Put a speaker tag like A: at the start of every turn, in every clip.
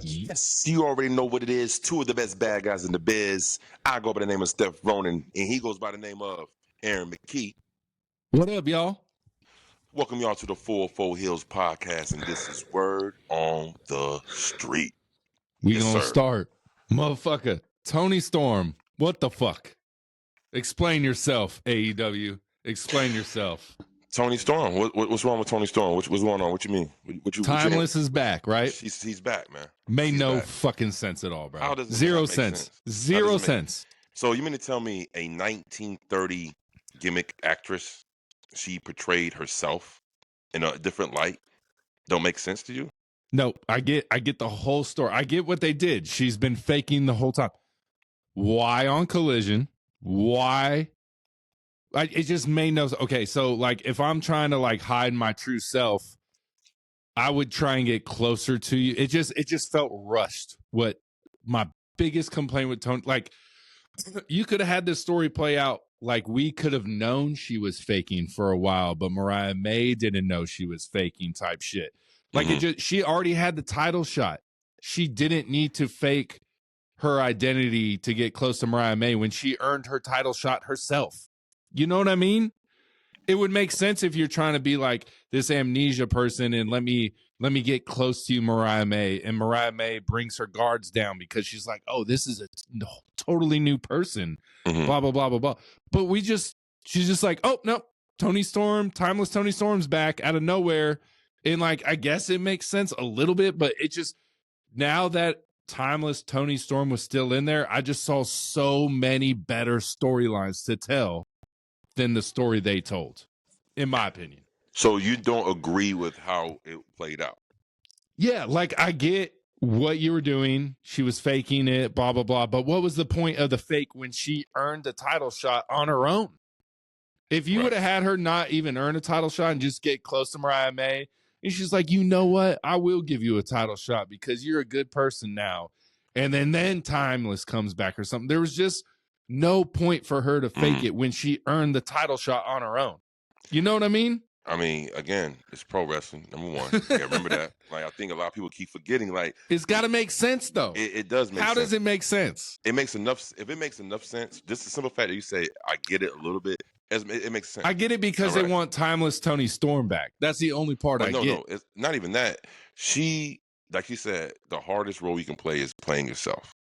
A: Yes, you already know what it is. Two of the best bad guys in the biz. I go by the name of Steph Ronin, and he goes by the name of Aaron McKee.
B: What up, y'all?
A: Welcome y'all to the 404 Heelz podcast, and this is Word on the Street.
B: We
A: Yes,
B: gonna
A: sir.
B: start. Motherfucker, Tony Storm, what the fuck? Explain yourself, AEW. Explain yourself.
A: Tony Storm. What's wrong with Tony Storm? What's going on? What you mean?
B: Timeless is back, right?
A: He's back, man.
B: Made
A: He's
B: no
A: back.
B: fucking sense at all, bro.
A: How does it
B: Zero
A: not make
B: sense.
A: sense?
B: Zero sense.
A: So you mean to tell me a 1930 gimmick actress, she portrayed herself in a different light, don't make sense to you?
B: No, I get the whole story. I get what they did. She's been faking the whole time. Why on Collision? Why? It just made no. Okay, so like if I'm trying to like hide my true self, I would try and get closer to you. It just felt rushed. What my biggest complaint with Tony, like you could have had this story play out. Like we could have known she was faking for a while, but Mariah May didn't know she was faking type shit. Like she already had the title shot. She didn't need to fake her identity to get close to Mariah May when she earned her title shot herself. You know what I mean? It would make sense if you're trying to be like this amnesia person and let me get close to you, Mariah May, and Mariah May brings her guards down because she's like, oh, this is a totally new person, blah blah blah blah blah. But she's just like, oh no, Tony Storm, timeless Tony Storm's back out of nowhere, and like I guess it makes sense a little bit, but it just now that timeless Tony Storm was still in there, I just saw so many better storylines to tell than the story they told, in my opinion.
A: So you don't agree with how it played out?
B: Yeah, like I get what you were doing. She was faking it, blah, blah, blah. But what was the point of the fake when she earned the title shot on her own? If you would have had her not even earn a title shot and just get close to Mariah May, and she's like, you know what? I will give you a title shot because you're a good person now. And then Timeless comes back or something. There was just no point for her to fake it when she earned the title shot on her own. You know what I mean?
A: I mean, again, it's pro wrestling, number one. Yeah, remember that. Like, I think a lot of people keep forgetting. Like,
B: it's got to make sense, though.
A: It does make sense.
B: How does it make sense?
A: It makes enough. If it makes enough sense, just the simple fact that you say, I get it a little bit, it makes sense.
B: I get it because they want timeless Tony Storm back. That's the only part I get. No,
A: it's not even that. She, like you said, the hardest role you can play is playing yourself.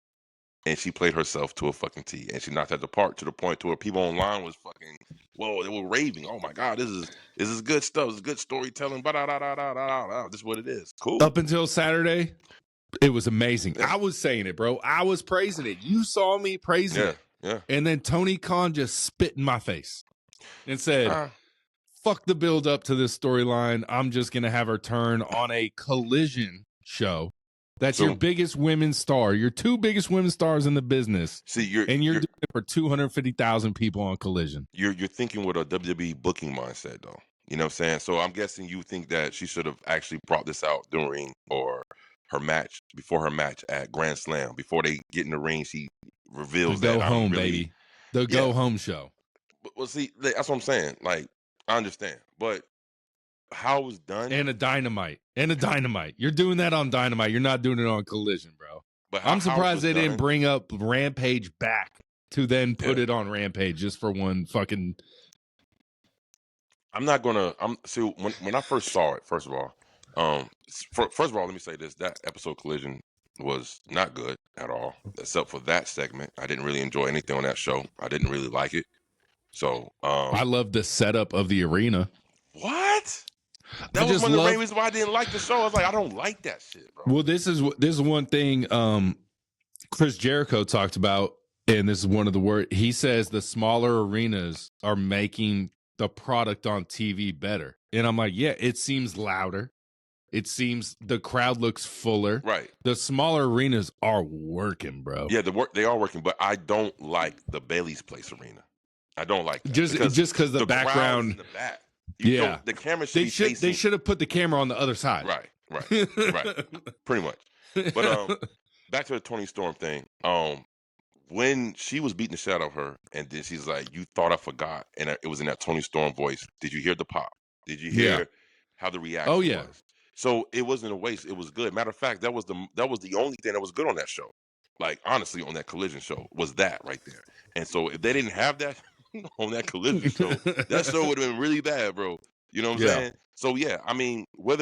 A: And she played herself to a fucking T. And she knocked out the part to the point to where people online was fucking, whoa, they were raving. Oh my God, this is good stuff. This is good storytelling. This is what it is. Cool.
B: Up until Saturday, it was amazing. Yeah. I was saying it, bro. I was praising it. You saw me praising it.
A: Yeah.
B: And then Tony Khan just spit in my face and said, fuck the build up to this storyline. I'm just going to have her turn on a Collision show. That's your biggest women's star. Your two biggest women's stars in the business.
A: See, you're
B: doing it for 250,000 people on Collision.
A: You're thinking with a WWE booking mindset, though. You know what I'm saying? So I'm guessing you think that she should have actually brought this out during or her match before her match at Grand Slam. Before they get in the ring, she reveals
B: the
A: that
B: go home, baby. The go home show.
A: Well, see, that's what I'm saying. Like, I understand, but how it was done
B: and a dynamite. You're doing that on Dynamite. You're not doing it on Collision, bro. But I'm surprised they didn't bring up Rampage back to then put it on Rampage just for one fucking.
A: I'm not gonna. See when I first saw it. First of all, let me say this: that episode Collision was not good at all, except for that segment. I didn't really enjoy anything on that show. I didn't really like it. So
B: I love the setup of the arena.
A: What? That was one of the main reasons why I didn't like the show. I was like, I don't like that shit, bro.
B: Well, this is one thing Chris Jericho talked about, and this is one of the words. He says the smaller arenas are making the product on TV better. And I'm like, yeah, it seems louder. It seems the crowd looks fuller.
A: Right.
B: The smaller arenas are working, bro.
A: Yeah, they are working, but I don't like the Bailey's Place arena. I don't like that.
B: Just because the background.
A: In the back. The camera should be facing.
B: They should have put the camera on the other side.
A: Right. Pretty much. But back to the Tony Storm thing. When she was beating the shit out of her, and then she's like, "You thought I forgot," and it was in that Tony Storm voice. Did you hear the pop? Did you hear how the reaction was? So it wasn't a waste. It was good. Matter of fact, that was the only thing that was good on that show. Like honestly, on that Collision show was that right there. And so if they didn't have that on that Collision show, that show would have been really bad, bro. You know what I'm
B: Yeah.
A: saying? So yeah, I mean, when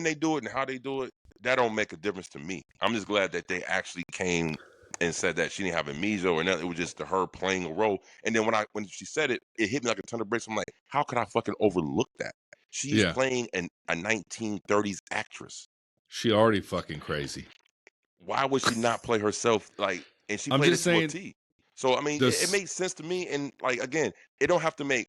A: they do it and how they do it, that don't make a difference to me. I'm just glad that they actually came and said that she didn't have amnesia or nothing. It was just her playing a role. And then when she said it, it hit me like a ton of bricks. I'm like, how could I fucking overlook that? She's
B: Yeah.
A: playing a 1930s actress.
B: She already fucking crazy.
A: Why would she not play herself? Like, and she
B: I'm
A: played it
B: just
A: to a
B: saying,
A: T. So I mean, it makes sense to me. And like again, it don't have to make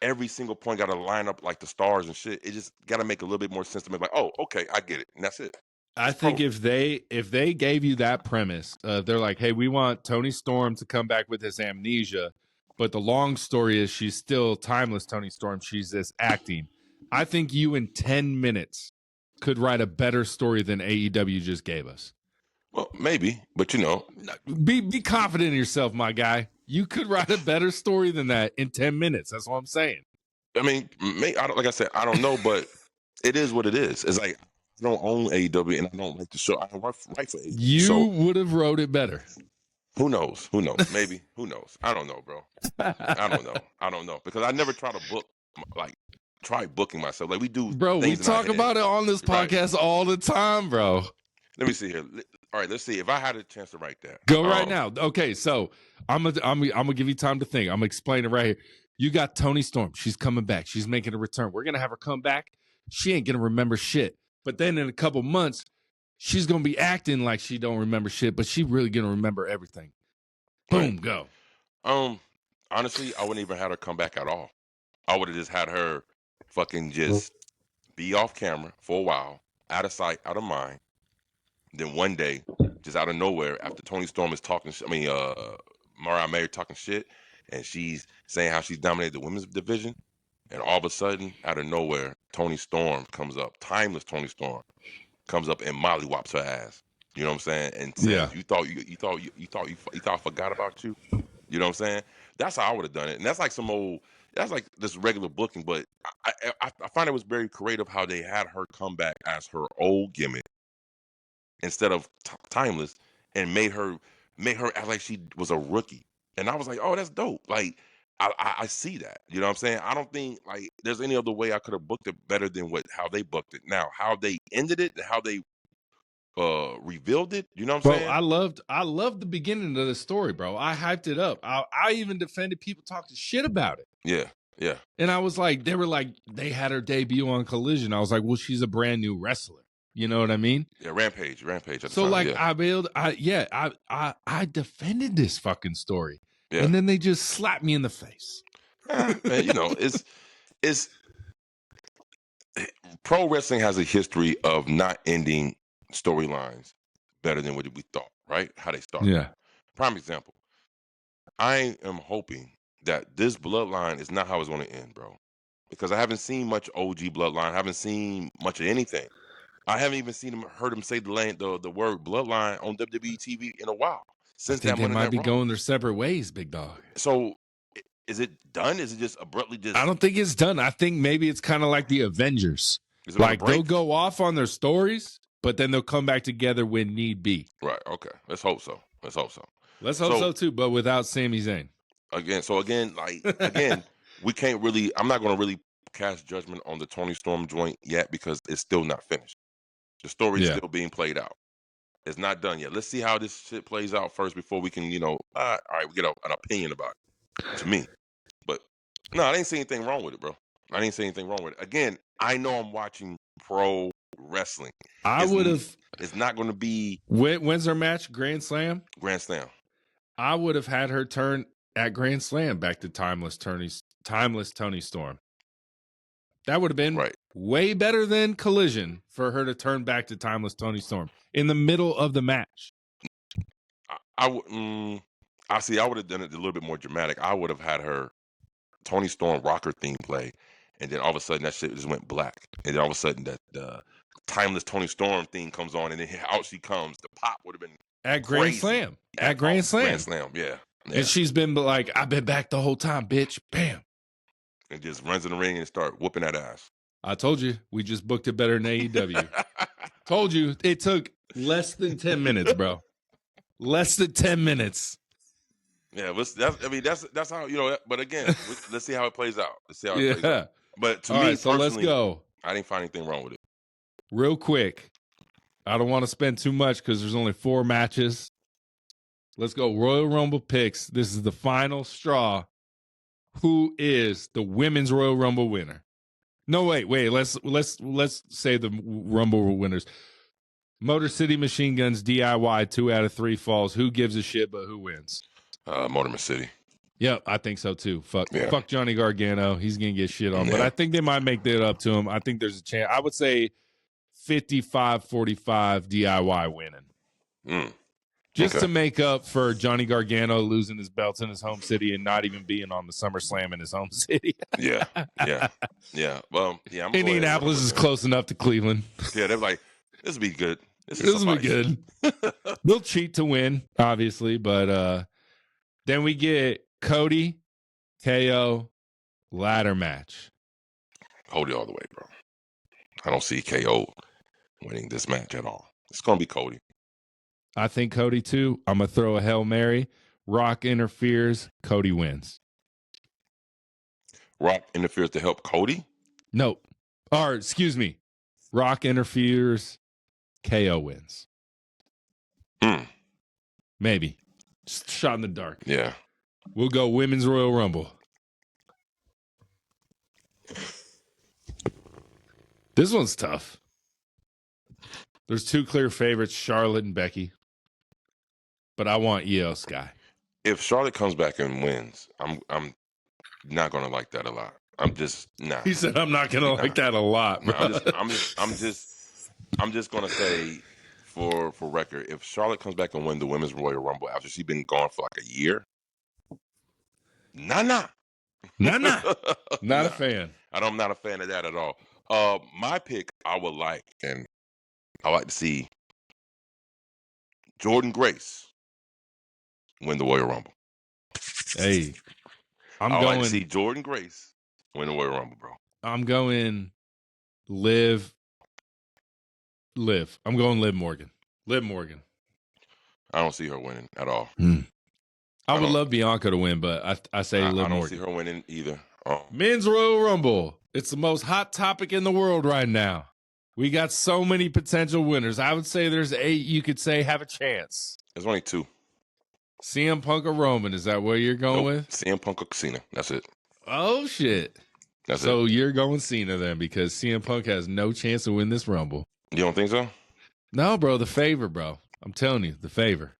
A: every single point got to line up like the stars and shit. It just got to make a little bit more sense to me. Like, oh, okay, I get it, and that's it.
B: I think if they gave you that premise, they're like, hey, we want Tony Storm to come back with his amnesia, but the long story is she's still timeless Tony Storm. She's just acting. I think you in 10 minutes could write a better story than AEW just gave us.
A: Well, maybe, but you know,
B: be confident in yourself, my guy. You could write a better story than that in 10 minutes. That's what I'm saying.
A: I mean, like I said, I don't know, but it is what it is. It's like I don't own AEW and I don't like the show. I don't write for AEW.
B: You would have wrote it better.
A: Who knows? Who knows? Maybe. Who knows? I don't know, bro. I don't know. I don't know because I never try to try booking myself. Like we do,
B: bro. We talk about it on this podcast all the time, bro.
A: Let me see here. All right, let's see. If I had a chance to write that,
B: go right now. Okay, so I'm gonna give you time to think. I'm gonna explain it right here. You got Tony Storm. She's coming back. She's making a return. We're gonna have her come back. She ain't gonna remember shit. But then in a couple months, she's gonna be acting like she don't remember shit, but she really gonna remember everything. Boom, go.
A: Honestly, I wouldn't even have her come back at all. I would have just had her fucking just be off camera for a while, out of sight, out of mind. Then one day, just out of nowhere, after Tony Storm is talking, Mariah May talking shit, and she's saying how she's dominated the women's division, and all of a sudden, out of nowhere, Tony Storm comes up, timeless Tony Storm comes up and mollywops her ass. You know what I'm saying? And says, you thought I forgot about you. You know what I'm saying? That's how I would have done it, and that's like that's like this regular booking. But I find it was very creative how they had her come back as her old gimmick instead of timeless, and made her act like she was a rookie. And I was like, oh, that's dope. Like I see that. You know what I'm saying? I don't think like there's any other way I could have booked it better than how they booked it. Now, how they ended it and how they revealed it, you know what I'm saying?
B: I loved the beginning of the story, bro. I hyped it up. I even defended people talking shit about it.
A: Yeah.
B: And I was like, they had her debut on Collision. I was like, well, she's a brand new wrestler. You know what I mean?
A: Yeah, Rampage.
B: So like, yeah. I defended this fucking story, and then they just slapped me in the face.
A: Man, you know, it's pro wrestling has a history of not ending storylines better than what we thought, right? How they started.
B: Yeah.
A: Prime example. I am hoping that this bloodline is not how it's going to end, bro. Because I haven't seen much OG bloodline. I haven't seen much of anything. I haven't even heard him say the word bloodline on WWE TV in a while.
B: Since I think they might be going their separate ways, big dog.
A: So is it done? Is it just abruptly just?
B: I don't think it's done. I think maybe it's kind of like the Avengers. Like they'll go off on their stories, but then they'll come back together when need be.
A: Right. Okay. Let's hope so.
B: Let's hope so too, but without Sami Zayn.
A: Again, we can't really. I'm not going to really cast judgment on the Tony Storm joint yet because it's still not finished. The story is still being played out. It's not done yet. Let's see how this shit plays out first before we can, all right, we get an opinion about it. To me, but no, I didn't see anything wrong with it, bro. I didn't see anything wrong with it. Again, I know I'm watching pro wrestling.
B: I would have.
A: It's not going to be.
B: When's her match? Grand Slam.
A: Grand Slam.
B: I would have had her turn at Grand Slam back to timeless Tony Storm. That would have been way better than Collision for her to turn back to timeless Tony Storm in the middle of the match.
A: I would have done it a little bit more dramatic. I would have had her Tony Storm rocker theme play, and then all of a sudden that shit just went black, and then all of a sudden that timeless Tony Storm theme comes on, and then out she comes. The pop would have been
B: at Grand Slam. At Grand Slam.
A: Grand Slam, yeah.
B: And she's been like, I've been back the whole time, bitch. Bam.
A: And just runs in the ring and start whooping that ass.
B: I told you, we just booked it better than AEW. Told you, it took less than 10 minutes, bro. Less than 10 minutes.
A: Yeah, that's how, but again, let's see how it plays out. Let's see how it plays out. But to
B: All
A: me
B: right, so
A: personally,
B: let's go.
A: I didn't find anything wrong with it.
B: Real quick. I don't want to spend too much because there's only 4 matches. Let's go Royal Rumble picks. This is the final straw. Who is the women's Royal Rumble winner? No, wait. Let's say the Rumble winners. Motor City Machine Guns DIY 2 out of 3 falls. Who gives a shit? But who wins?
A: Motor City.
B: Yep, I think so too. Fuck Johnny Gargano. He's gonna get shit on, but I think they might make that up to him. I think there's a chance. I would say 55-45 DIY winning. Just to make up for Johnny Gargano losing his belts in his home city and not even being on the SummerSlam in his home city.
A: Yeah. Well, yeah.
B: Indianapolis is close enough to Cleveland.
A: Yeah, they're like, this will be good.
B: This will be good. They'll cheat to win, obviously, but then we get Cody, KO, ladder match.
A: Cody all the way, bro. I don't see KO winning this match at all. It's going to be Cody.
B: I think Cody too. I'm going to throw a Hail Mary. Rock interferes. Cody wins.
A: Rock interferes to help Cody?
B: Nope. Or, excuse me. Rock interferes. KO wins. Maybe. Just shot in the dark.
A: Yeah.
B: We'll go Women's Royal Rumble. This one's tough. There's 2 clear favorites, Charlotte and Becky. But I want Io Sky.
A: If Charlotte comes back and wins, I'm not gonna like that a lot. I'm just not.
B: He said I'm not gonna like that a lot.
A: No, I'm just gonna say for record, if Charlotte comes back and win the Women's Royal Rumble after she's been gone for like a year, nah.
B: Not a fan.
A: I'm not a fan of that at all. My pick, I would like to see Jordynne Grace win the Royal Rumble.
B: Hey,
A: I would like to see Jordynne Grace win the Royal Rumble, bro.
B: I'm going Liv. I'm going Liv Morgan.
A: I don't see her winning at all.
B: I would love Bianca to win, but I say Liv Morgan.
A: I don't see her winning either.
B: Men's Royal Rumble. It's the most hot topic in the world right now. We got so many potential winners. I would say there's 8 you could say have a chance.
A: There's only 2.
B: CM Punk or Roman. Is that where you're going with?
A: CM Punk or Cena. That's it.
B: Oh, shit. So you're going Cena then because CM Punk has no chance to win this Rumble.
A: You don't think so?
B: No, bro. The favor, bro. I'm telling you, the favor.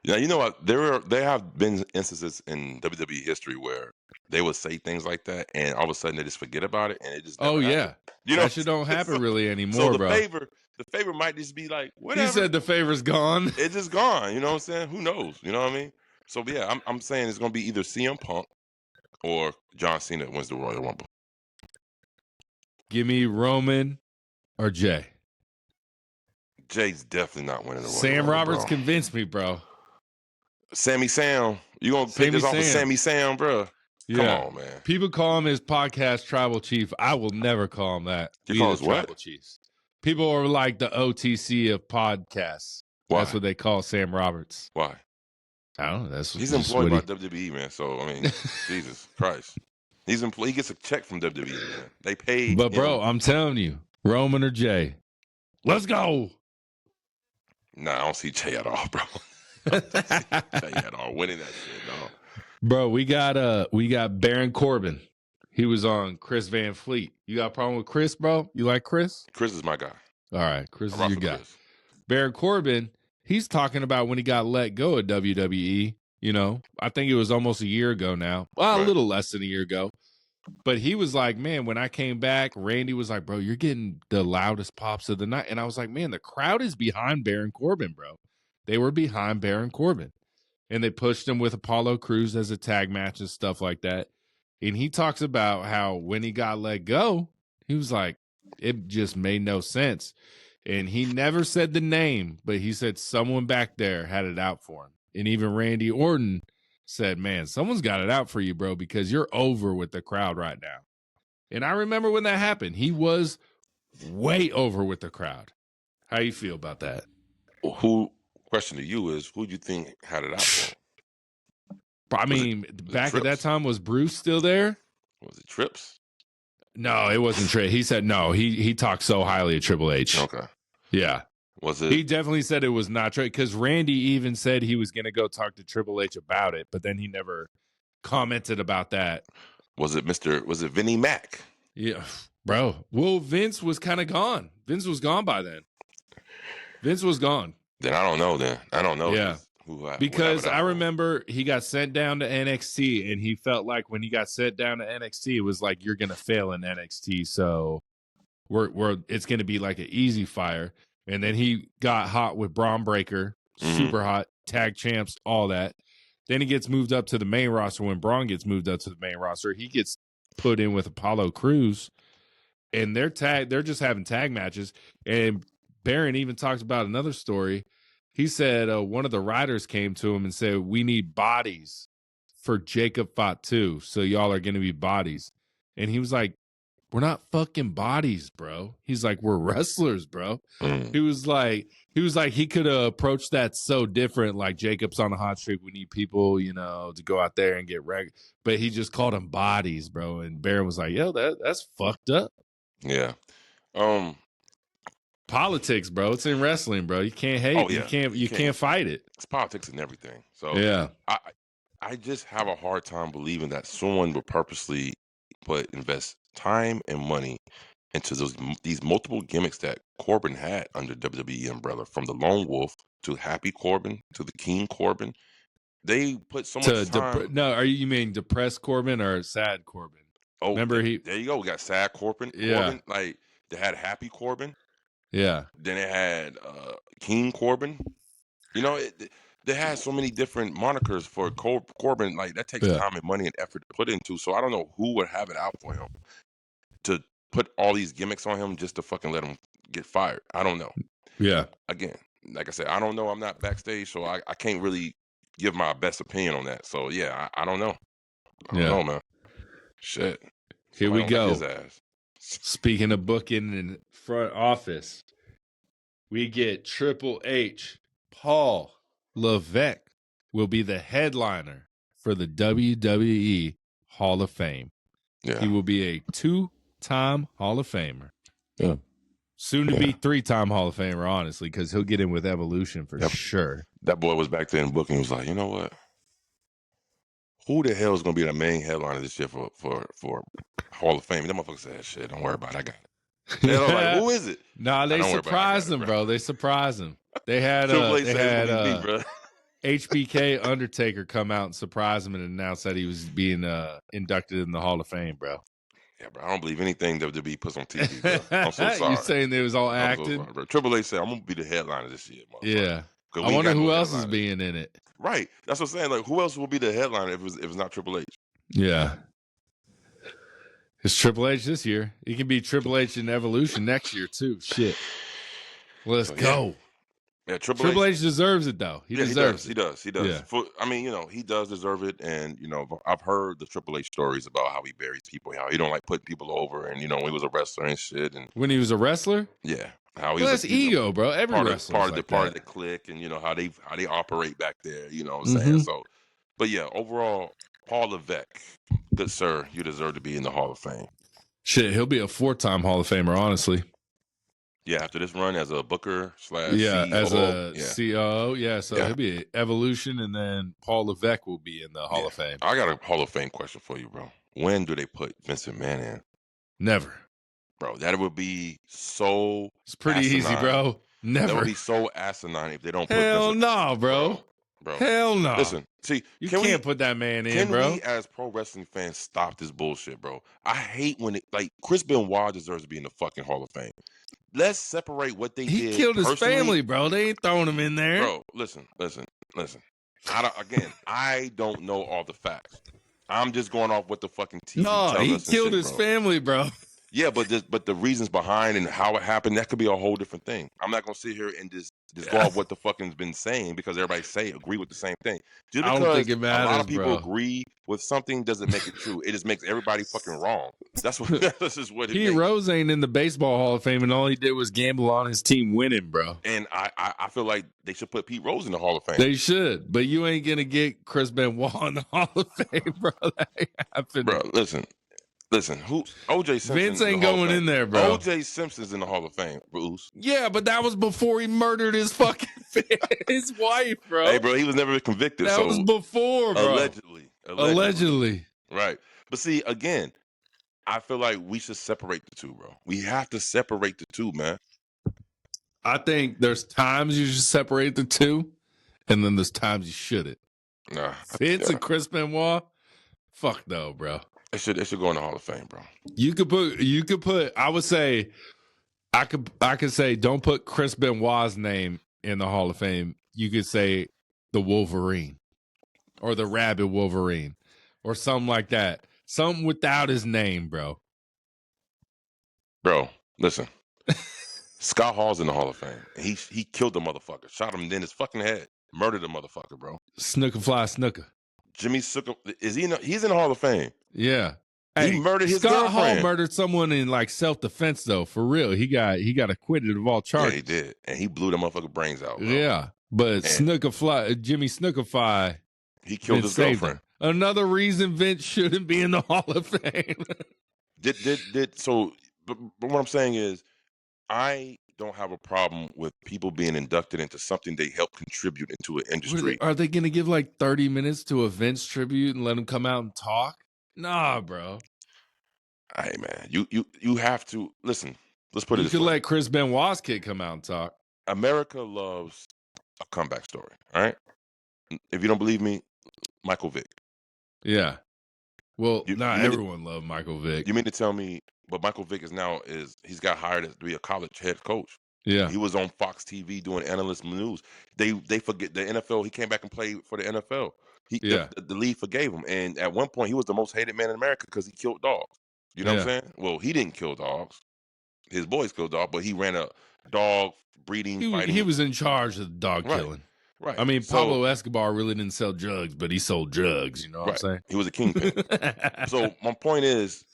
A: Yeah, you know what? There have been instances in WWE history where they would say things like that, and all of a sudden they just forget about it, and it just never happened.
B: You know, that shit don't happen really anymore,
A: so
B: bro.
A: The favor might just be like, whatever.
B: He said the favor's gone.
A: It's just gone. You know what I'm saying? Who knows? You know what I mean? So yeah, I'm saying it's gonna be either CM Punk or John Cena wins the Royal Rumble.
B: Give me Roman or Jay.
A: Jay's definitely not winning the Royal
B: Sam
A: Rumble,
B: Roberts
A: bro.
B: Convinced me, bro.
A: Sammy Sam. You gonna pick this off of Sammy Sam, bro?
B: Yeah.
A: Come on, man.
B: People call him his podcast Tribal Chief. I will never call him that.
A: You call us what?
B: Tribal Chiefs. People are like the OTC of podcasts.
A: Why?
B: That's what they call Sam Roberts.
A: Why?
B: I don't know.
A: He's employed by WWE, man. So I mean, Jesus Christ, he gets a check from WWE, man. They paid.
B: But bro, I'm telling you, Roman or Jay, let's go.
A: Nah, I don't see Jay at all, bro. I don't see Jay at all winning that shit, no.
B: Bro, we got Baron Corbin. He was on Chris Van Fleet. You got a problem with Chris, bro? You like Chris?
A: Chris is my guy.
B: All right, Chris is your guy.
A: Chris.
B: Baron Corbin, he's talking about when he got let go at WWE. You know, I think it was almost a year ago now. Well, a little less than a year ago. But he was like, man, when I came back, Randy was like, bro, you're getting the loudest pops of the night. And I was like, man, the crowd is behind Baron Corbin, bro. They were behind Baron Corbin. And they pushed him with Apollo Crews as a tag match and stuff like that. And he talks about how when he got let go, he was like, it just made no sense. And he never said the name, but he said someone back there had it out for him. And even Randy Orton said, man, someone's got it out for you, bro, because you're over with the crowd right now. And I remember when that happened. He was way over with the crowd. How you feel about that?
A: Question to you is, who do you think had it out for him?
B: I mean, back at that time, was Bruce still there?
A: Was it Trips?
B: No, it wasn't Trips. He said no. He talked so highly of Triple H.
A: Okay.
B: Yeah.
A: Was it?
B: He definitely said it was not Triple H, because Randy even said he was going to go talk to Triple H about it, but then he never commented about that.
A: Was it Vinnie Mac?
B: Yeah, bro. Well, Vince was kind of gone. Vince was gone by then. Vince was gone.
A: Then I don't know.
B: Yeah. Because I remember he got sent down to NXT, and he felt like when he got sent down to NXT, it was like, you're going to fail in NXT, so it's going to be like an easy fire. And then he got hot with Braun Breaker, super hot, tag champs, all that. Then he gets moved up to the main roster. When Braun gets moved up to the main roster, he gets put in with Apollo Crews, and they're just having tag matches. And Baron even talks about another story. He said one of the writers came to him and said, "We need bodies for Jacob Fatu, so y'all are going to be bodies." And he was like, "We're not fucking bodies, bro." He's like, "We're wrestlers, bro." He was like, he could have approached that so different. Like, Jacob's on a hot streak. We need people, to go out there and get wrecked. But he just called them bodies, bro. And Baron was like, "Yo, that's fucked up."
A: Yeah.
B: Politics, bro. It's in wrestling, bro. You can't hate. Oh, yeah. You can't fight it.
A: It's politics and everything. So
B: yeah,
A: I just have a hard time believing that someone would purposely invest time and money into these multiple gimmicks that Corbin had under WWE umbrella, from the Lone Wolf to Happy Corbin to the King Corbin. They put so much time.
B: You mean depressed Corbin or sad Corbin?
A: Oh,
B: remember
A: there you go. We got sad Corbin.
B: Yeah.
A: Corbin, like, they had Happy Corbin.
B: Yeah.
A: Then it had King Corbin. They had so many different monikers for Corbin. Like, that takes time and money and effort to put into. So I don't know who would have it out for him to put all these gimmicks on him just to fucking let him get fired. I don't know.
B: Yeah.
A: Again, like I said, I don't know. I'm not backstage, so I can't really give my best opinion on that. So yeah, I don't know. I don't know, man. Shit.
B: Here we go. Speaking of booking in front office, we get Triple H. Paul Levesque will be the headliner for the WWE Hall of Fame.
A: Yeah.
B: He will be a 2-time Hall of Famer.
A: Yeah.
B: Soon to be 3-time Hall of Famer, honestly, because he'll get in with Evolution for sure.
A: That boy was back there in booking. Was like, you know what? Who the hell is going to be the main headliner this year for Hall of Fame? That motherfucker said, "Shit, don't worry about it. I got it." They're like, who is it?
B: Nah, they surprised him, bro. They surprised him. They had HBK Undertaker come out and surprise him and announce that he was being inducted in the Hall of Fame, bro.
A: Yeah, bro. I don't believe anything WWE puts on TV, bro. I'm so sorry.
B: You saying they was all acted?
A: So sorry, Triple H said, "I'm gonna be the headliner this year,
B: yeah. I wonder who else is being in it.
A: Right. That's what I'm saying. Like, who else will be the headliner if it's not Triple H?
B: Yeah. It's Triple H this year. He can be Triple H in Evolution next year too. Shit. Let's go.
A: Yeah, Triple
B: H deserves it though. He deserves it.
A: He does. Yeah. He does deserve it. And, I've heard the Triple H stories about how he buries people, how he don't like putting people over, and, when he was a wrestler and shit. And
B: when he was a wrestler?
A: Yeah. How he was
B: that's ego, bro. Every wrestler
A: part of the clique, and how they operate back there. You know what I'm saying? So, but yeah, overall, Paul Levesque, good sir, you deserve to be in the Hall of Fame.
B: Shit, he'll be a 4-time Hall of Famer, honestly.
A: Yeah, after this run as a booker /
B: CEO. As a COO. Yeah, so he'll be Evolution, and then Paul Levesque will be in the Hall of Fame.
A: I got a Hall of Fame question for you, bro. When do they put Vince McMahon in?
B: Never.
A: Bro, that would be so
B: It's pretty easy, bro. Never.
A: That would be so asinine if they don't put
B: Hell no, bro. Hell no.
A: Listen, see,
B: you can't put that man in, bro.
A: Can we, as pro wrestling fans, stop this bullshit, bro? I hate when Chris Benoit deserves to be in the fucking Hall of Fame. Let's separate what they did.
B: He killed his family, bro. They ain't throwing him in there.
A: Bro, listen. I don't know all the facts. I'm just going off what the fucking TV tells us.
B: No, he killed his family, bro.
A: Yeah, but the reasons behind and how it happened, that could be a whole different thing. I'm not going to sit here and just Just go off what the fucking's been saying because everybody agree with the same thing. Just
B: I
A: because
B: don't think it matters,
A: a lot of people
B: bro.
A: agree with something doesn't make it true. It just makes everybody fucking wrong. That's just what it
B: Pete
A: makes.
B: Rose ain't in the Baseball Hall of Fame, and all he did was gamble on his team winning, bro.
A: And I feel like they should put Pete Rose in the Hall of Fame.
B: They should, but you ain't gonna get Chris Benoit in the Hall of Fame, bro. That ain't happening.
A: Bro, listen. Who OJ Simpson?
B: Vince ain't going in there, bro.
A: OJ Simpson's in the Hall of Fame, Bruce.
B: Yeah, but that was before he murdered his fucking his wife, bro.
A: Hey, bro, he was never convicted.
B: That was before, bro.
A: Allegedly. Right. But see, again, I feel like we should separate the two, bro. We have to separate the two, man.
B: I think there's times you should separate the two, and then there's times you shouldn't.
A: Nah,
B: Vince and Chris Benoit, fuck no, bro.
A: It should go in the Hall of Fame, bro.
B: You could put. I would say, I could say, don't put Chris Benoit's name in the Hall of Fame. You could say the Wolverine, or the Rabid Wolverine, or something like that. Something without his name, bro.
A: Bro, listen. Scott Hall's in the Hall of Fame. He killed the motherfucker, shot him in his fucking head, murdered the motherfucker, bro.
B: Snooker.
A: Jimmy Snuka, he's in the Hall of Fame.
B: Yeah.
A: He murdered his
B: Scott
A: girlfriend.
B: Hall murdered someone in like self-defense though, for real. He got acquitted of all charges.
A: Yeah, he did. And he blew the motherfucker brains out, bro.
B: Yeah. But Jimmy Snookerfly,
A: he killed his girlfriend.
B: Another reason Vince shouldn't be in the Hall of Fame.
A: But what I'm saying is, I don't have a problem with people being inducted into something they help contribute into an industry.
B: Are they going to give like 30 minutes to a Vince tribute and let him come out and talk? Nah, bro.
A: Hey, man, you have to listen. Let's put it this way.
B: You could let Chris Benoit's kid come out and talk.
A: America loves a comeback story, all right? If you don't believe me, Michael Vick.
B: Yeah. Well, everyone loved Michael Vick.
A: You mean to tell me, but Michael Vick he's got hired to be a college head coach.
B: Yeah.
A: He was on Fox TV doing analyst news. They forget the NFL. He came back and played for the NFL. The league forgave him. And at one point, he was the most hated man in America because he killed dogs. You know what I'm saying? Well, he didn't kill dogs. His boys killed dogs, but he ran a dog breeding, fighting.
B: He was in charge of dog killing.
A: Right.
B: I mean, Pablo Escobar really didn't sell drugs, but he sold drugs. You know what I'm saying?
A: He was a kingpin. So my point is,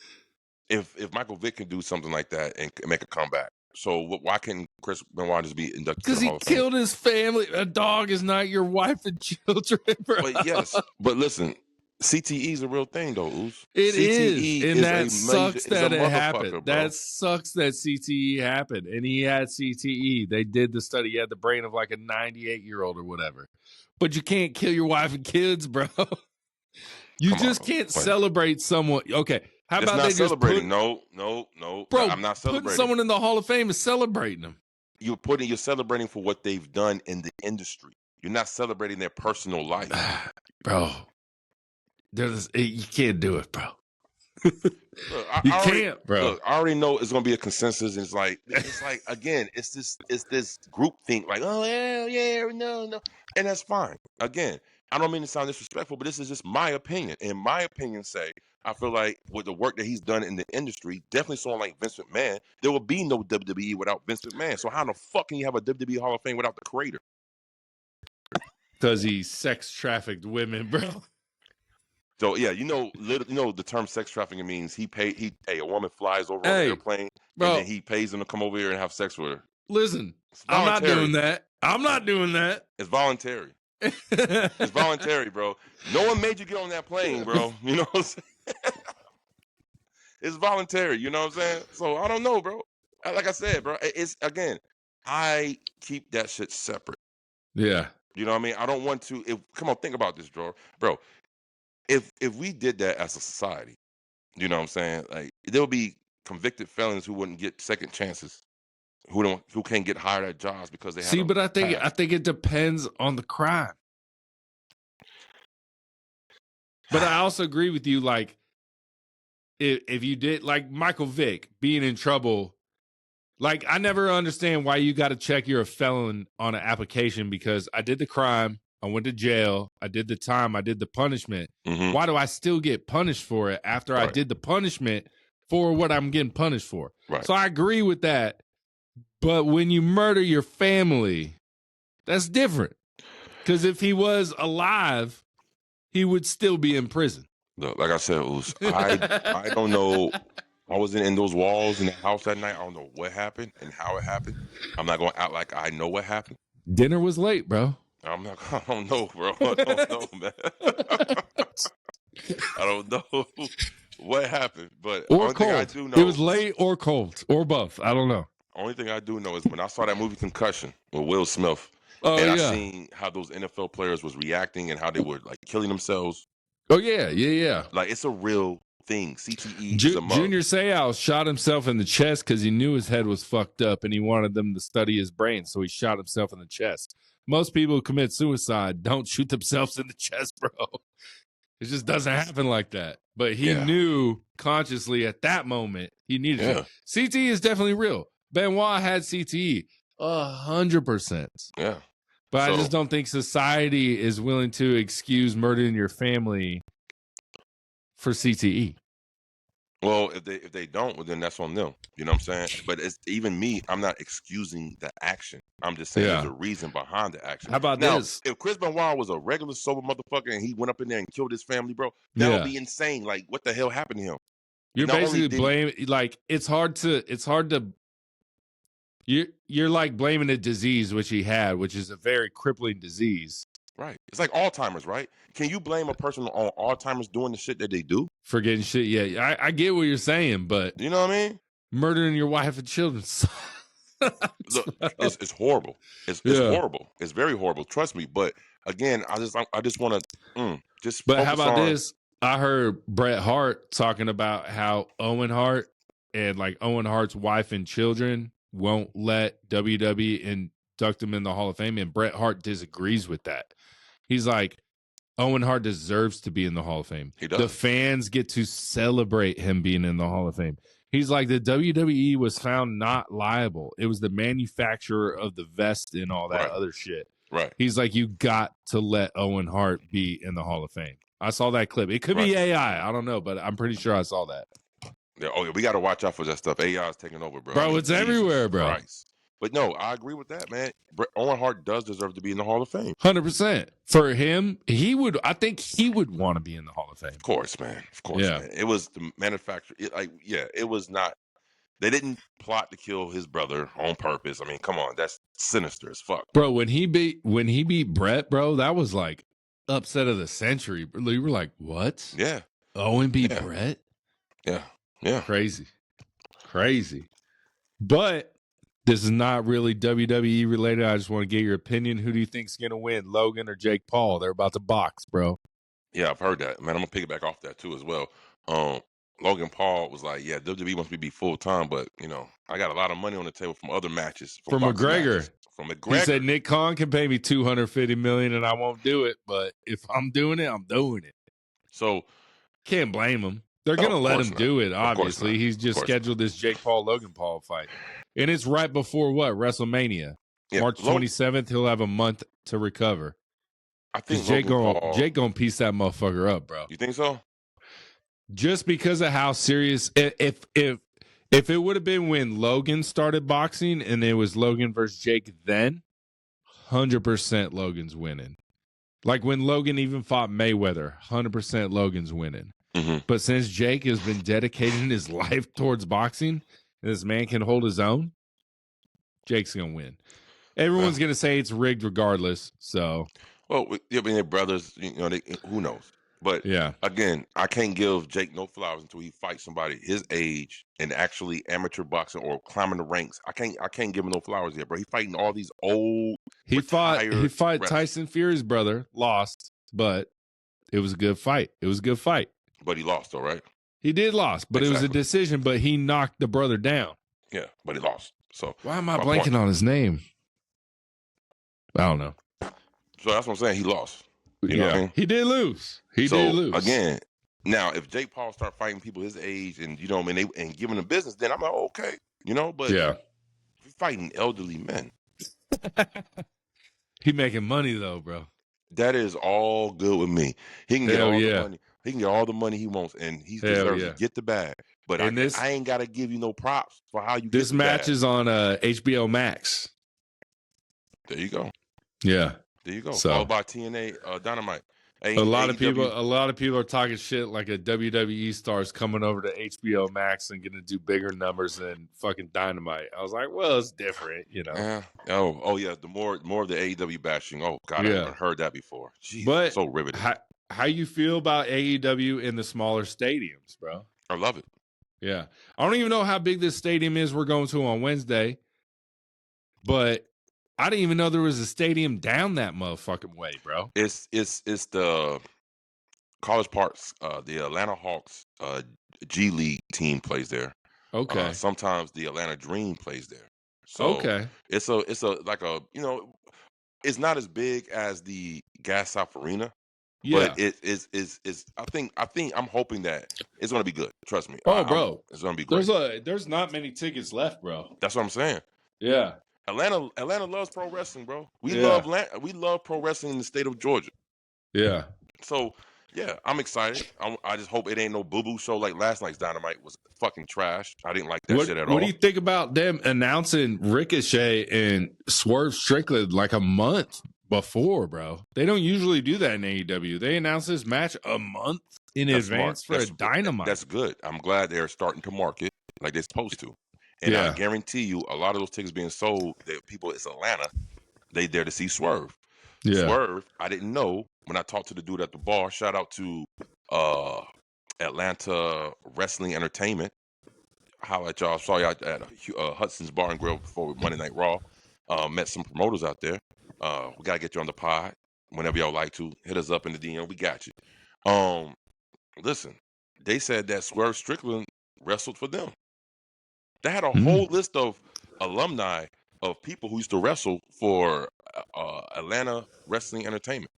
A: if Michael Vick can do something like that and make a comeback, so why can't Chris Benoit just be inducted?
B: Because he killed his family. A dog is not your wife and children, bro.
A: But yes, but listen, CTE is a real thing, though, Ooze.
B: It
A: CTE
B: is, and that sucks that it happened.
A: Bro.
B: That sucks that CTE happened, and he had CTE. They did the study. He had the brain of like a 98-year-old or whatever. But you can't kill your wife and kids, bro. You just can't celebrate someone. Okay, how about they just put...
A: No.
B: Bro,
A: I'm not celebrating.
B: Putting someone in the Hall of Fame is celebrating them.
A: You're celebrating for what they've done in the industry. You're not celebrating their personal life.
B: Bro. You can't do it, bro.
A: Look,
B: you can't, bro.
A: Look, I already know it's gonna be a consensus. It's like again, it's this group thing. Like, oh yeah, no, and that's fine. Again, I don't mean to sound disrespectful, but this is just my opinion. And my opinion I feel like with the work that he's done in the industry, definitely someone like Vince McMahon, there will be no WWE without Vince McMahon. So how the fuck can you have a WWE Hall of Fame without the creator?
B: Because he sex trafficked women, bro.
A: So yeah, the term sex trafficking means a woman flies over on an airplane, bro, and then he pays them to come over here and have sex with her.
B: Listen, I'm not doing that.
A: It's voluntary. It's voluntary, bro. No one made you get on that plane, bro. You know what I'm saying? It's voluntary, you know what I'm saying? So I don't know, bro. Like I said, bro, it's again, I keep that shit separate.
B: Yeah.
A: You know what I mean? I don't want to come on, think about this, bro. If we did that as a society, you know what I'm saying? Like there would be convicted felons who wouldn't get second chances, who can't get hired at jobs because they
B: but I think it depends on the crime. But I also agree with you, like if you did like Michael Vick being in trouble, like I never understand why you got to check you're a felon on an application because I did the crime. I went to jail. I did the time. I did the punishment. Mm-hmm. Why do I still get punished for it after I did the punishment for what I'm getting punished for? Right. So I agree with that. But when you murder your family, That's different. Because if he was alive, he would still be in prison.
A: Look, like I said, I don't know. I wasn't in those walls in the house that night. I don't know what happened and how it happened. I'm not going to act like I know what happened.
B: Dinner was late, bro.
A: I don't know, bro. I don't know, man. I don't know what happened, but
B: or
A: only
B: cold.
A: thing I do know,
B: it was late or cold or both. I don't know.
A: Only thing I do know is when I saw that movie Concussion with Will Smith,
B: and
A: I seen how those NFL players was reacting and how they were like killing themselves.
B: Oh yeah.
A: Like it's a real thing. CTE is a mug.
B: Junior Seau shot himself in the chest because he knew his head was fucked up and he wanted them to study his brain, so he shot himself in the chest. Most people who commit suicide don't shoot themselves in the chest, bro. It just doesn't happen like that. But he knew consciously at that moment he needed it. CTE is definitely real. Benoit had CTE 100%.
A: Yeah.
B: But I just don't think society is willing to excuse murdering your family for CTE.
A: Well, if they don't, well, then that's on them. You know what I'm saying? But it's even me. I'm not excusing the action. I'm just saying there's a reason behind the action.
B: How about
A: now,
B: this?
A: If Chris Benoit was a regular sober motherfucker and he went up in there and killed his family, bro, that would be insane. Like, what the hell happened to him?
B: You're basically blaming. Like, it's hard to. You're like blaming a disease which he had, which is a very crippling disease.
A: Right. It's like Alzheimer's, right? Can you blame a person on Alzheimer's doing the shit that they do?
B: Forgetting shit, yeah. I get what you're saying, but
A: you know what I mean?
B: Murdering your wife and children.
A: Look, it's horrible. It's horrible. It's very horrible. Trust me. But again, I just want to just.
B: But how about this? I heard Bret Hart talking about how Owen Hart and like Owen Hart's wife and children won't let WWE induct him in the Hall of Fame, and Bret Hart disagrees with that. He's like, Owen Hart deserves to be in the Hall of Fame.
A: He does.
B: The fans get to celebrate him being in the Hall of Fame. He's like, the WWE was found not liable. It was the manufacturer of the vest and all that other shit.
A: Right.
B: He's like, you got to let Owen Hart be in the Hall of Fame. I saw that clip. It could be AI. I don't know, but I'm pretty sure I saw that.
A: Yeah, we got to watch out for that stuff. AI is taking over, bro.
B: Bro, it's everywhere, bro.
A: Christ. But no, I agree with that, man. Owen Hart does deserve to be in the Hall of Fame.
B: 100%. For him, I think he would want to be in the Hall of Fame.
A: Of course, man. Of course, man. It was the manufacturer. It was not. They didn't plot to kill his brother on purpose. I mean, come on. That's sinister as fuck.
B: Bro, when he beat Brett, bro, that was like upset of the century. You were like, what?
A: Yeah.
B: Owen beat Brett?
A: Yeah. Yeah.
B: Crazy. But this is not really WWE related. I just want to get your opinion. Who do you think's going to win, Logan or Jake Paul? They're about to box, bro.
A: Yeah, I've heard that. Man, I'm going to piggyback off that too as well. Logan Paul was like, WWE wants me to be full-time, but, I got a lot of money on the table from other matches.
B: From McGregor.
A: Matches. From McGregor.
B: He said, Nick Khan can pay me $250 million and I won't do it, but if I'm doing it, I'm doing it.
A: So.
B: Can't blame him. They're going to let him do it, obviously. He's just scheduled this Jake Paul-Logan Paul fight. And it's right before what? WrestleMania. Yeah, March 27th, he'll have a month to recover.
A: I think
B: Jake gonna piece that motherfucker up, bro.
A: You think so?
B: Just because of how serious. If it would have been when Logan started boxing and it was Logan versus Jake, then 100% Logan's winning. Like when Logan even fought Mayweather, 100% Logan's winning.
A: Mm-hmm.
B: But since Jake has been dedicating his life towards boxing, and this man can hold his own, Jake's gonna win. Everyone's gonna say it's rigged regardless. So,
A: well, they're brothers. Who knows? But again, I can't give Jake no flowers until he fights somebody his age and actually amateur boxing or climbing the ranks. I can't give him no flowers yet, bro. He's fighting all these old. He fought
B: Tyson Fury's brother, lost, but it was a good fight.
A: But he lost, though, right?
B: He did lost, but it was a decision. But he knocked the brother down.
A: Yeah, but he lost. So
B: why am I blanking on his name? I don't know.
A: So that's what I'm saying. He lost. You know what I mean?
B: He did lose.
A: Again, now if Jake Paul start fighting people his age and and giving them business, then I'm like, okay, But if you're fighting elderly men,
B: he making money though, bro.
A: That is all good with me. He can get all the money. He can get all the money he wants, and he deserves to get the bag. But I ain't got to give you no props for how you get the bag.
B: This match is on HBO Max.
A: There you go.
B: Yeah.
A: There you go.
B: So
A: Followed by TNA Dynamite.
B: a lot of people are talking shit like a WWE star's coming over to HBO Max and gonna do bigger numbers than fucking Dynamite. I was like, well, it's different, you know.
A: Yeah. Oh yeah. The more of the AEW bashing. Oh God, I haven't heard that before. Jeez,
B: but
A: so riveting.
B: How you feel about AEW in the smaller stadiums, bro?
A: I love it.
B: Yeah. I don't even know how big this stadium is we're going to on Wednesday, but I didn't even know there was a stadium down that motherfucking way, bro.
A: It's the College Park's the Atlanta Hawks G League team plays there.
B: Okay.
A: Sometimes the Atlanta Dream plays there. So
B: okay.
A: It's a like a, you know, it's not as big as the Gas South Arena.
B: Yeah.
A: But it is I think I'm hoping that it's gonna be good. Trust me.
B: Oh, bro,
A: it's gonna be great.
B: There's not many tickets left, bro.
A: That's what I'm saying.
B: Yeah.
A: Atlanta loves pro wrestling, bro. We love pro wrestling in the state of Georgia.
B: Yeah.
A: So yeah, I'm excited. I just hope it ain't no boo-boo show like last night's Dynamite was fucking trash. I didn't like that shit at all.
B: What do you think about them announcing Ricochet and Swerve Strickland like a month before, bro? They don't usually do that in AEW. They announce this match a month in advance for a Dynamite.
A: That's good. I'm glad they're starting to market like they're supposed to. And I guarantee you, a lot of those tickets being sold, that people, it's Atlanta, they there to see Swerve. Yeah. Swerve, I didn't know when I talked to the dude at the bar. Shout out to Atlanta Wrestling Entertainment. How at y'all, saw y'all at Hudson's Bar and Grill before Monday Night Raw. Met some promoters out there. We gotta get you on the pod whenever y'all like to. Hit us up in the DM. We got you. Listen, they said that Swerve Strickland wrestled for them. They had a whole list of alumni of people who used to wrestle for Atlanta Wrestling Entertainment,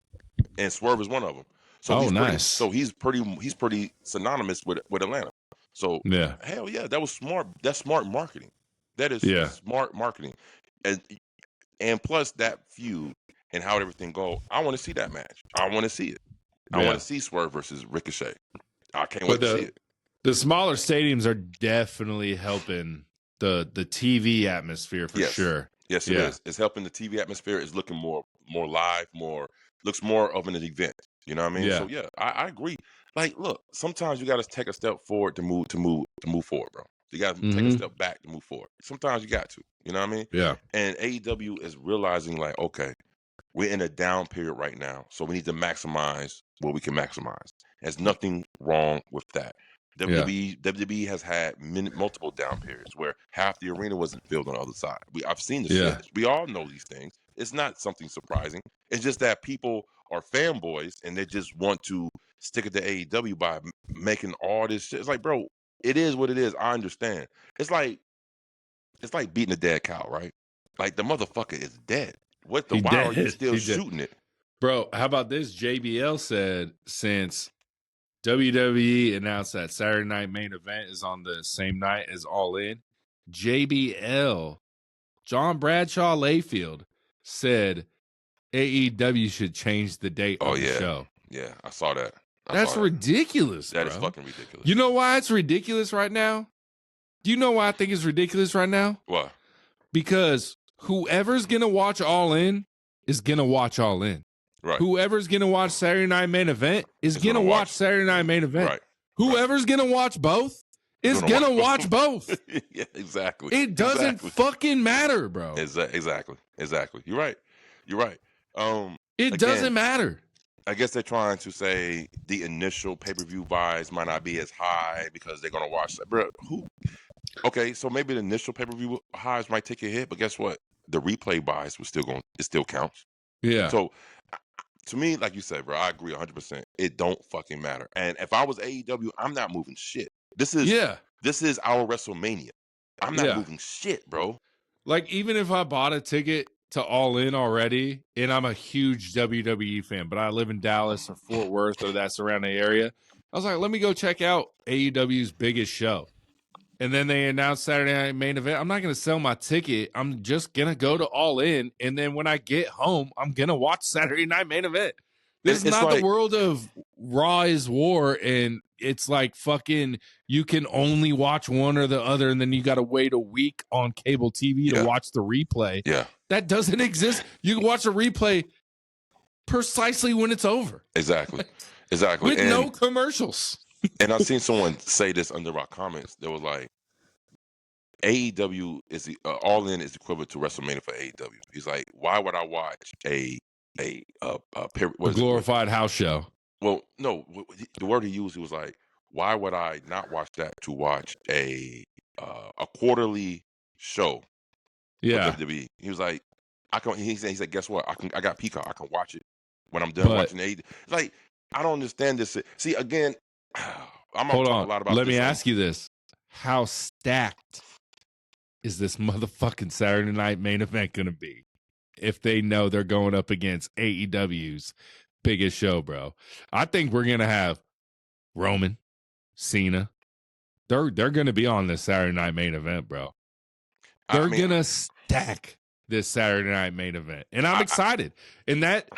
A: and Swerve is one of them. So he's pretty synonymous with Atlanta. So yeah, hell yeah, that was smart. That's smart marketing. That is smart marketing, and plus that feud and how everything go. I want to see that match. I want to see it. I want to see Swerve versus Ricochet. I can't wait to see it.
B: The smaller stadiums are definitely helping the TV atmosphere for sure.
A: Yes, it is. It's helping the TV atmosphere. It's looking more live, looks more of an event. You know what I mean? So yeah, I agree. Like, look, sometimes you got to take a step forward to move forward, bro. You got to take a step back to move forward. Sometimes you got to. You know what I mean? Yeah. And AEW is realizing, like, okay, we're in a down period right now, so we need to maximize what we can maximize. There's nothing wrong with that. WWE has had multiple down periods where half the arena wasn't filled on the other side. I've seen this shit. We all know these things. It's not something surprising. It's just that people are fanboys and they just want to stick it to AEW by making all this shit. It's like, bro, it is what it is. I understand. It's like beating a dead cow, right? Like, the motherfucker is dead. Why are you still shooting it?
B: Bro, how about this? JBL said since WWE announced that Saturday Night Main Event is on the same night as All In, JBL, John Bradshaw Layfield, said AEW should change the date of the show.
A: Yeah, I saw that.
B: That's ridiculous,
A: That is fucking ridiculous.
B: You know why it's ridiculous right now? Do you know why I think it's ridiculous right now?
A: Why?
B: Because whoever's going to watch All In is going to watch All In.
A: Right.
B: Whoever's going to watch Saturday Night Main Event is going to watch Saturday Night Main Event. Right. Whoever's going to watch both is going to watch both.
A: Yeah, exactly.
B: It doesn't fucking matter, bro.
A: Exactly. You're right.
B: It doesn't matter.
A: I guess they're trying to say the initial pay-per-view buys might not be as high because they're going to watch that. Bro, okay, so maybe the initial pay-per-view highs might take a hit, but guess what? The replay buys it still counts. Yeah. So to me, like you said, bro, I agree 100%. It don't fucking matter. And if I was AEW, I'm not moving shit. This is our WrestleMania. I'm not moving shit, bro.
B: Like, even if I bought a ticket to All In already, and I'm a huge WWE fan, but I live in Dallas or Fort Worth or that surrounding area, I was like, let me go check out AEW's biggest show. And then they announced Saturday Night Main Event. I'm not going to sell my ticket. I'm just going to go to All In. And then when I get home, I'm going to watch Saturday Night Main Event. This is not the world of Raw is War. And it's like fucking, you can only watch one or the other. And then you got to wait a week on cable TV to watch the replay.
A: Yeah.
B: That doesn't exist. You can watch a replay precisely when it's over.
A: Exactly.
B: With no commercials.
A: And I've seen someone say this under our comments. They were like, AEW is All In is equivalent to WrestleMania for AEW. He's like, why would I watch a
B: glorified house show?
A: Well, no, the word he used, he was like, why would I not watch that to watch a quarterly show?
B: Yeah.
A: WWE. He was like, he said, guess what? I got Peacock. I can watch it when I'm done watching AEW. Like, I don't understand this. See, again, I'm gonna talk a lot about.
B: Let me ask you this: how stacked is this motherfucking Saturday night main event going to be if they know they're going up against AEW's biggest show, bro? I think we're going to have Roman, Cena. They're going to be on this Saturday night main event, bro. They're going to stack this Saturday night main event. And I'm excited. And that,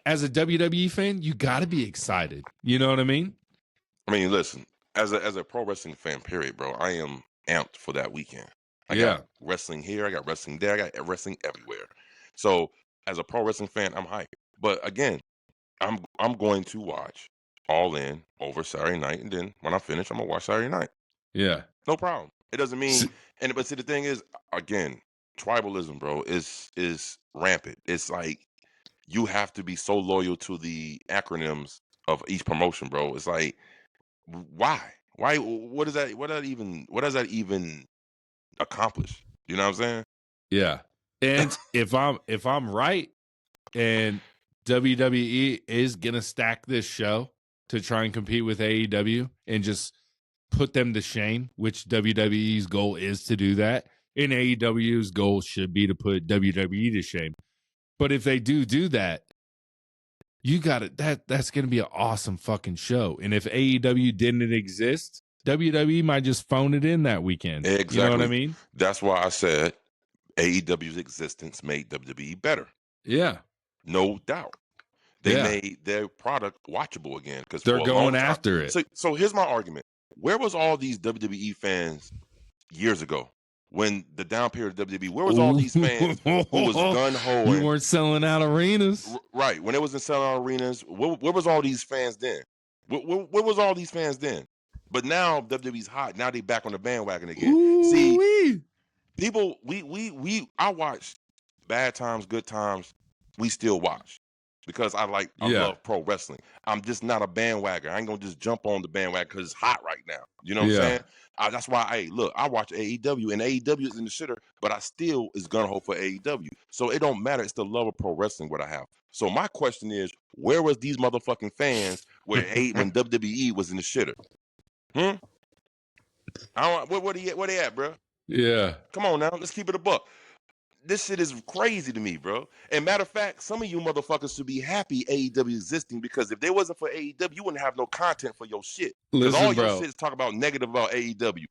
B: as a WWE fan, you got to be excited. You know what I mean? I
A: mean, listen, as a pro wrestling fan, period, bro, I am amped for that weekend. I got wrestling here, I got wrestling there, I got wrestling everywhere. So as a pro wrestling fan, I'm hyped. But again, I'm going to watch All In over Saturday night, and then when I finish, I'm gonna watch Saturday night.
B: Yeah,
A: no problem. It doesn't mean, but see, the thing is, again, tribalism, bro, is rampant. It's like you have to be so loyal to the acronyms of each promotion, bro. It's like, why? What does that even accomplish? You know what I'm saying?
B: Yeah. And if I'm right, and WWE is gonna stack this show to try and compete with AEW and just put them to shame, which WWE's goal is to do that, and AEW's goal should be to put WWE to shame. But if they do that, you got it. That's gonna be an awesome fucking show. And if AEW didn't exist, WWE might just phone it in that weekend.
A: Exactly.
B: You know what I mean?
A: That's why I said AEW's existence made WWE better.
B: Yeah.
A: No doubt. They made their product watchable again because
B: they're going after it.
A: So here's my argument. Where was all these WWE fans years ago when the down period of WWE? Where was all these fans who was gun-ho?
B: You weren't selling out arenas.
A: Right. When it was in selling out arenas, where was all these fans then? Where was all these fans then? But now WWE's hot. Now they back on the bandwagon again.
B: Ooh-wee.
A: See, people, I watch bad times, good times. We still watch because I love pro wrestling. I'm just not a bandwagon. I ain't gonna just jump on the bandwagon because it's hot right now. You know what I'm saying? That's why, I watch AEW, and AEW is in the shitter, but I still is gonna hope for AEW. So it don't matter. It's the love of pro wrestling what I have. So my question is, where was these motherfucking fans when WWE was in the shitter? Where they at, bro?
B: Yeah.
A: Come on now, let's keep it a buck. This shit is crazy to me, bro. And matter of fact, some of you motherfuckers should be happy AEW existing, because if they wasn't for AEW, you wouldn't have no content for your shit. Because all your shit is talk about negative about AEW.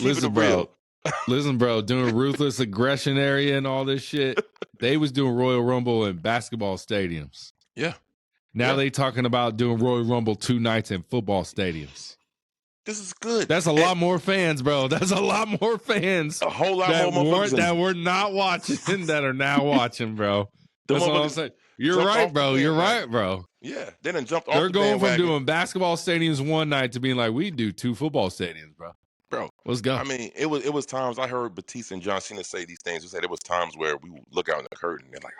B: Listen, bro. Listen, bro. Doing ruthless aggression area and all this shit. They was doing Royal Rumble in basketball stadiums.
A: Yeah.
B: Now they talking about doing Royal Rumble 2 nights in football stadiums.
A: This is good.
B: That's a lot more fans, bro. That's a lot more fans.
A: A whole lot more
B: that we're not watching that are now watching, bro. That's what I'm saying. You're right, bro. You're right, bro.
A: Yeah, they done jumped off.
B: They're going from doing basketball stadiums one night to being like, we do 2 football stadiums, bro.
A: Bro,
B: let's go.
A: I mean, it was times I heard Batista and John Cena say these things. They said it was times where we would look out in the curtain and they're like,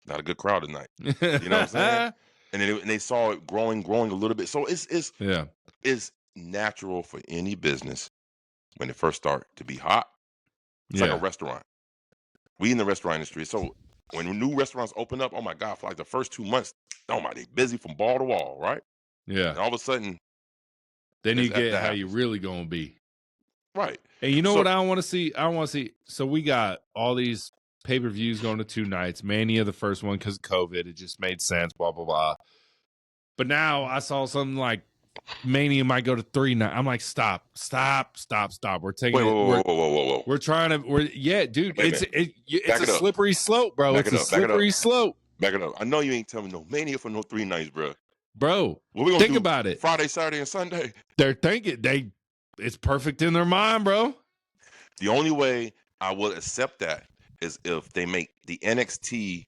A: not a good crowd tonight. You know what I'm saying? And they saw it growing a little bit. So it's natural for any business when they first start to be hot. It's like a restaurant. We in the restaurant industry. So when new restaurants open up, oh my God, for like the first 2 months, oh my, they busy from ball to wall, right?
B: Yeah.
A: And all of a sudden,
B: then you get how you really gonna be.
A: Right.
B: And you know what I want to see? I want to see. So we got all these pay-per-views going to 2 nights. Mania, the first one, because of COVID, it just made sense, blah, blah, blah. But now I saw something like Mania might go to 3 nights. I'm like, stop. We're taking
A: whoa.
B: We're trying to, dude, it's a slippery slope, bro. It's a slippery slope.
A: Back it up. I know you ain't telling me no Mania for no 3 nights, bro.
B: Bro,
A: what we gonna
B: think
A: do
B: about it.
A: Friday, Saturday, and Sunday.
B: They're thinking it's perfect in their mind, bro.
A: The only way I will accept that is if they make the NXT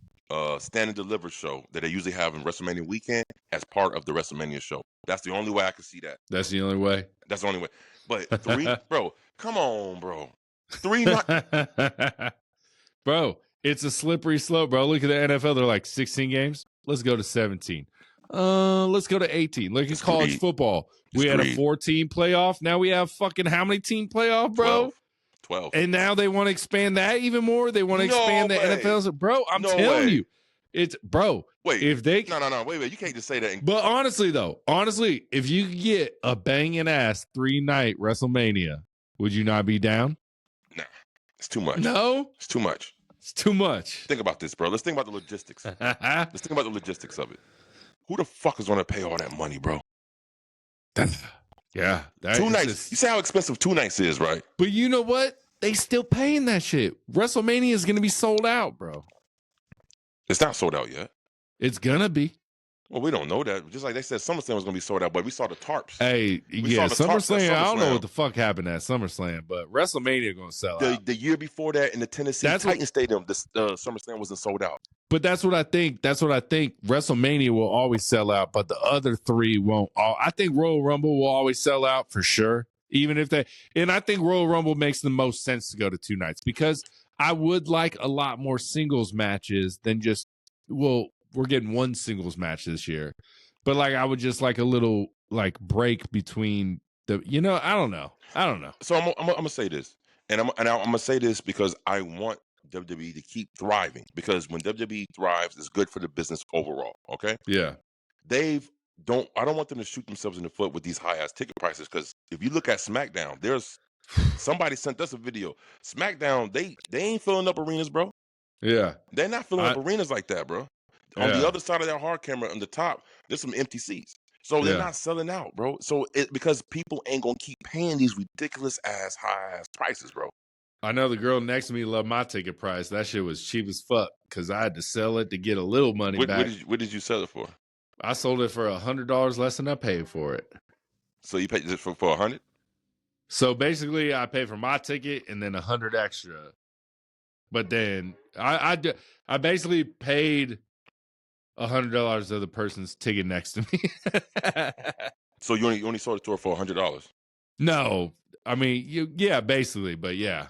A: stand and deliver show that they usually have in WrestleMania weekend as part of the WrestleMania show. That's the only way I can see that.
B: That's the only way.
A: That's the only way. But 3, bro, come on, bro. 3 not.
B: Bro, it's a slippery slope, bro. Look at the NFL. They're like 16 games. Let's go to 17. Let's go to 18. Look at college football. We had a 4-team playoff. Now we have fucking how many team playoff, bro?
A: 12.
B: And now they want to expand that even more. They want to expand the NFL's. Bro, I'm telling you. It's bro.
A: Wait.
B: If they
A: No. Wait. You can't just say that.
B: But honestly, if you get a banging ass 3-night WrestleMania, would you not be down?
A: Nah. It's too much.
B: No?
A: It's too much.
B: It's too much.
A: Think about this, bro. Let's think about the logistics. Let's think about the logistics of it. Who the fuck is going to pay all that money, bro?
B: Yeah.
A: 2 nights. You see how expensive 2 nights is, right?
B: But you know what? They still paying that shit. WrestleMania is going to be sold out, bro.
A: It's not sold out yet.
B: It's going to be.
A: Well, we don't know that. Just like they said, SummerSlam was going to be sold out, but we saw the tarps.
B: Hey, SummerSlam. I don't know what the fuck happened at SummerSlam, but WrestleMania going to sell out.
A: The year before that in the Tennessee Titans Stadium, the SummerSlam wasn't sold out.
B: But that's what I think. WrestleMania will always sell out, but the other 3 won't. I think Royal Rumble will always sell out for sure. Even if and I think Royal Rumble makes the most sense to go to 2 nights because I would like a lot more singles matches than just, we're getting 1 singles match this year. But like, I would just like a little like break between I don't know.
A: So I'm gonna say this, and I'm gonna say this because I want WWE to keep thriving, because when WWE thrives, it's good for the business overall. Okay.
B: Yeah.
A: I don't want them to shoot themselves in the foot with these high ass ticket prices, because if you look at SmackDown, there's somebody sent us a video. SmackDown, they ain't filling up arenas, bro.
B: Yeah.
A: They're not filling up arenas like that, bro. On the other side of that hard camera on the top, there's some empty seats. So they're not selling out, bro. So because people ain't gonna keep paying these ridiculous ass high ass prices, bro.
B: I know the girl next to me loved my ticket price. That shit was cheap as fuck because I had to sell it to get a little money back.
A: What did you sell it for?
B: I sold it for $100 less than I paid for it.
A: So you paid it for $100?
B: So basically, I paid for my ticket and then $100 extra. But then I basically paid $100 of the person's ticket next to me.
A: So you only sold it to her for $100?
B: No, I mean basically, but yeah,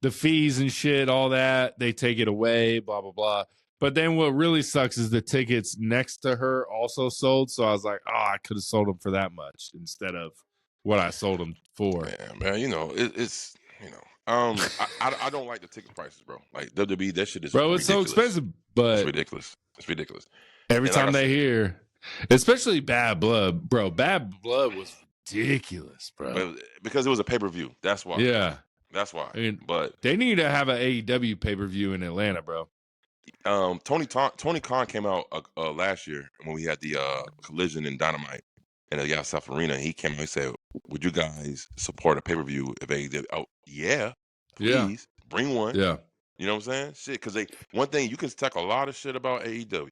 B: the fees and shit, all that, they take it away, blah blah blah. But then what really sucks is the tickets next to her also sold. So I was like, I could have sold them for that much instead of what I sold them for.
A: Man, it's I don't like the ticket prices, bro. Like WWE, that shit is ridiculous.
B: It's so expensive, but
A: it's ridiculous.
B: Every time they hear, especially Bad Blood, bro. Bad Blood was ridiculous, bro.
A: Because it was a pay-per-view. That's why.
B: Yeah.
A: That's why.
B: I mean,
A: but
B: they need to have an AEW pay-per-view in Atlanta, bro.
A: Tony Khan came out last year when we had the Collision in Dynamite in the South Arena. He came out and said, "Would you guys support a pay-per-view if AEW?" Oh, yeah, please bring one.
B: Yeah,
A: you know what I'm saying? Shit, because one thing you can talk a lot of shit about AEW,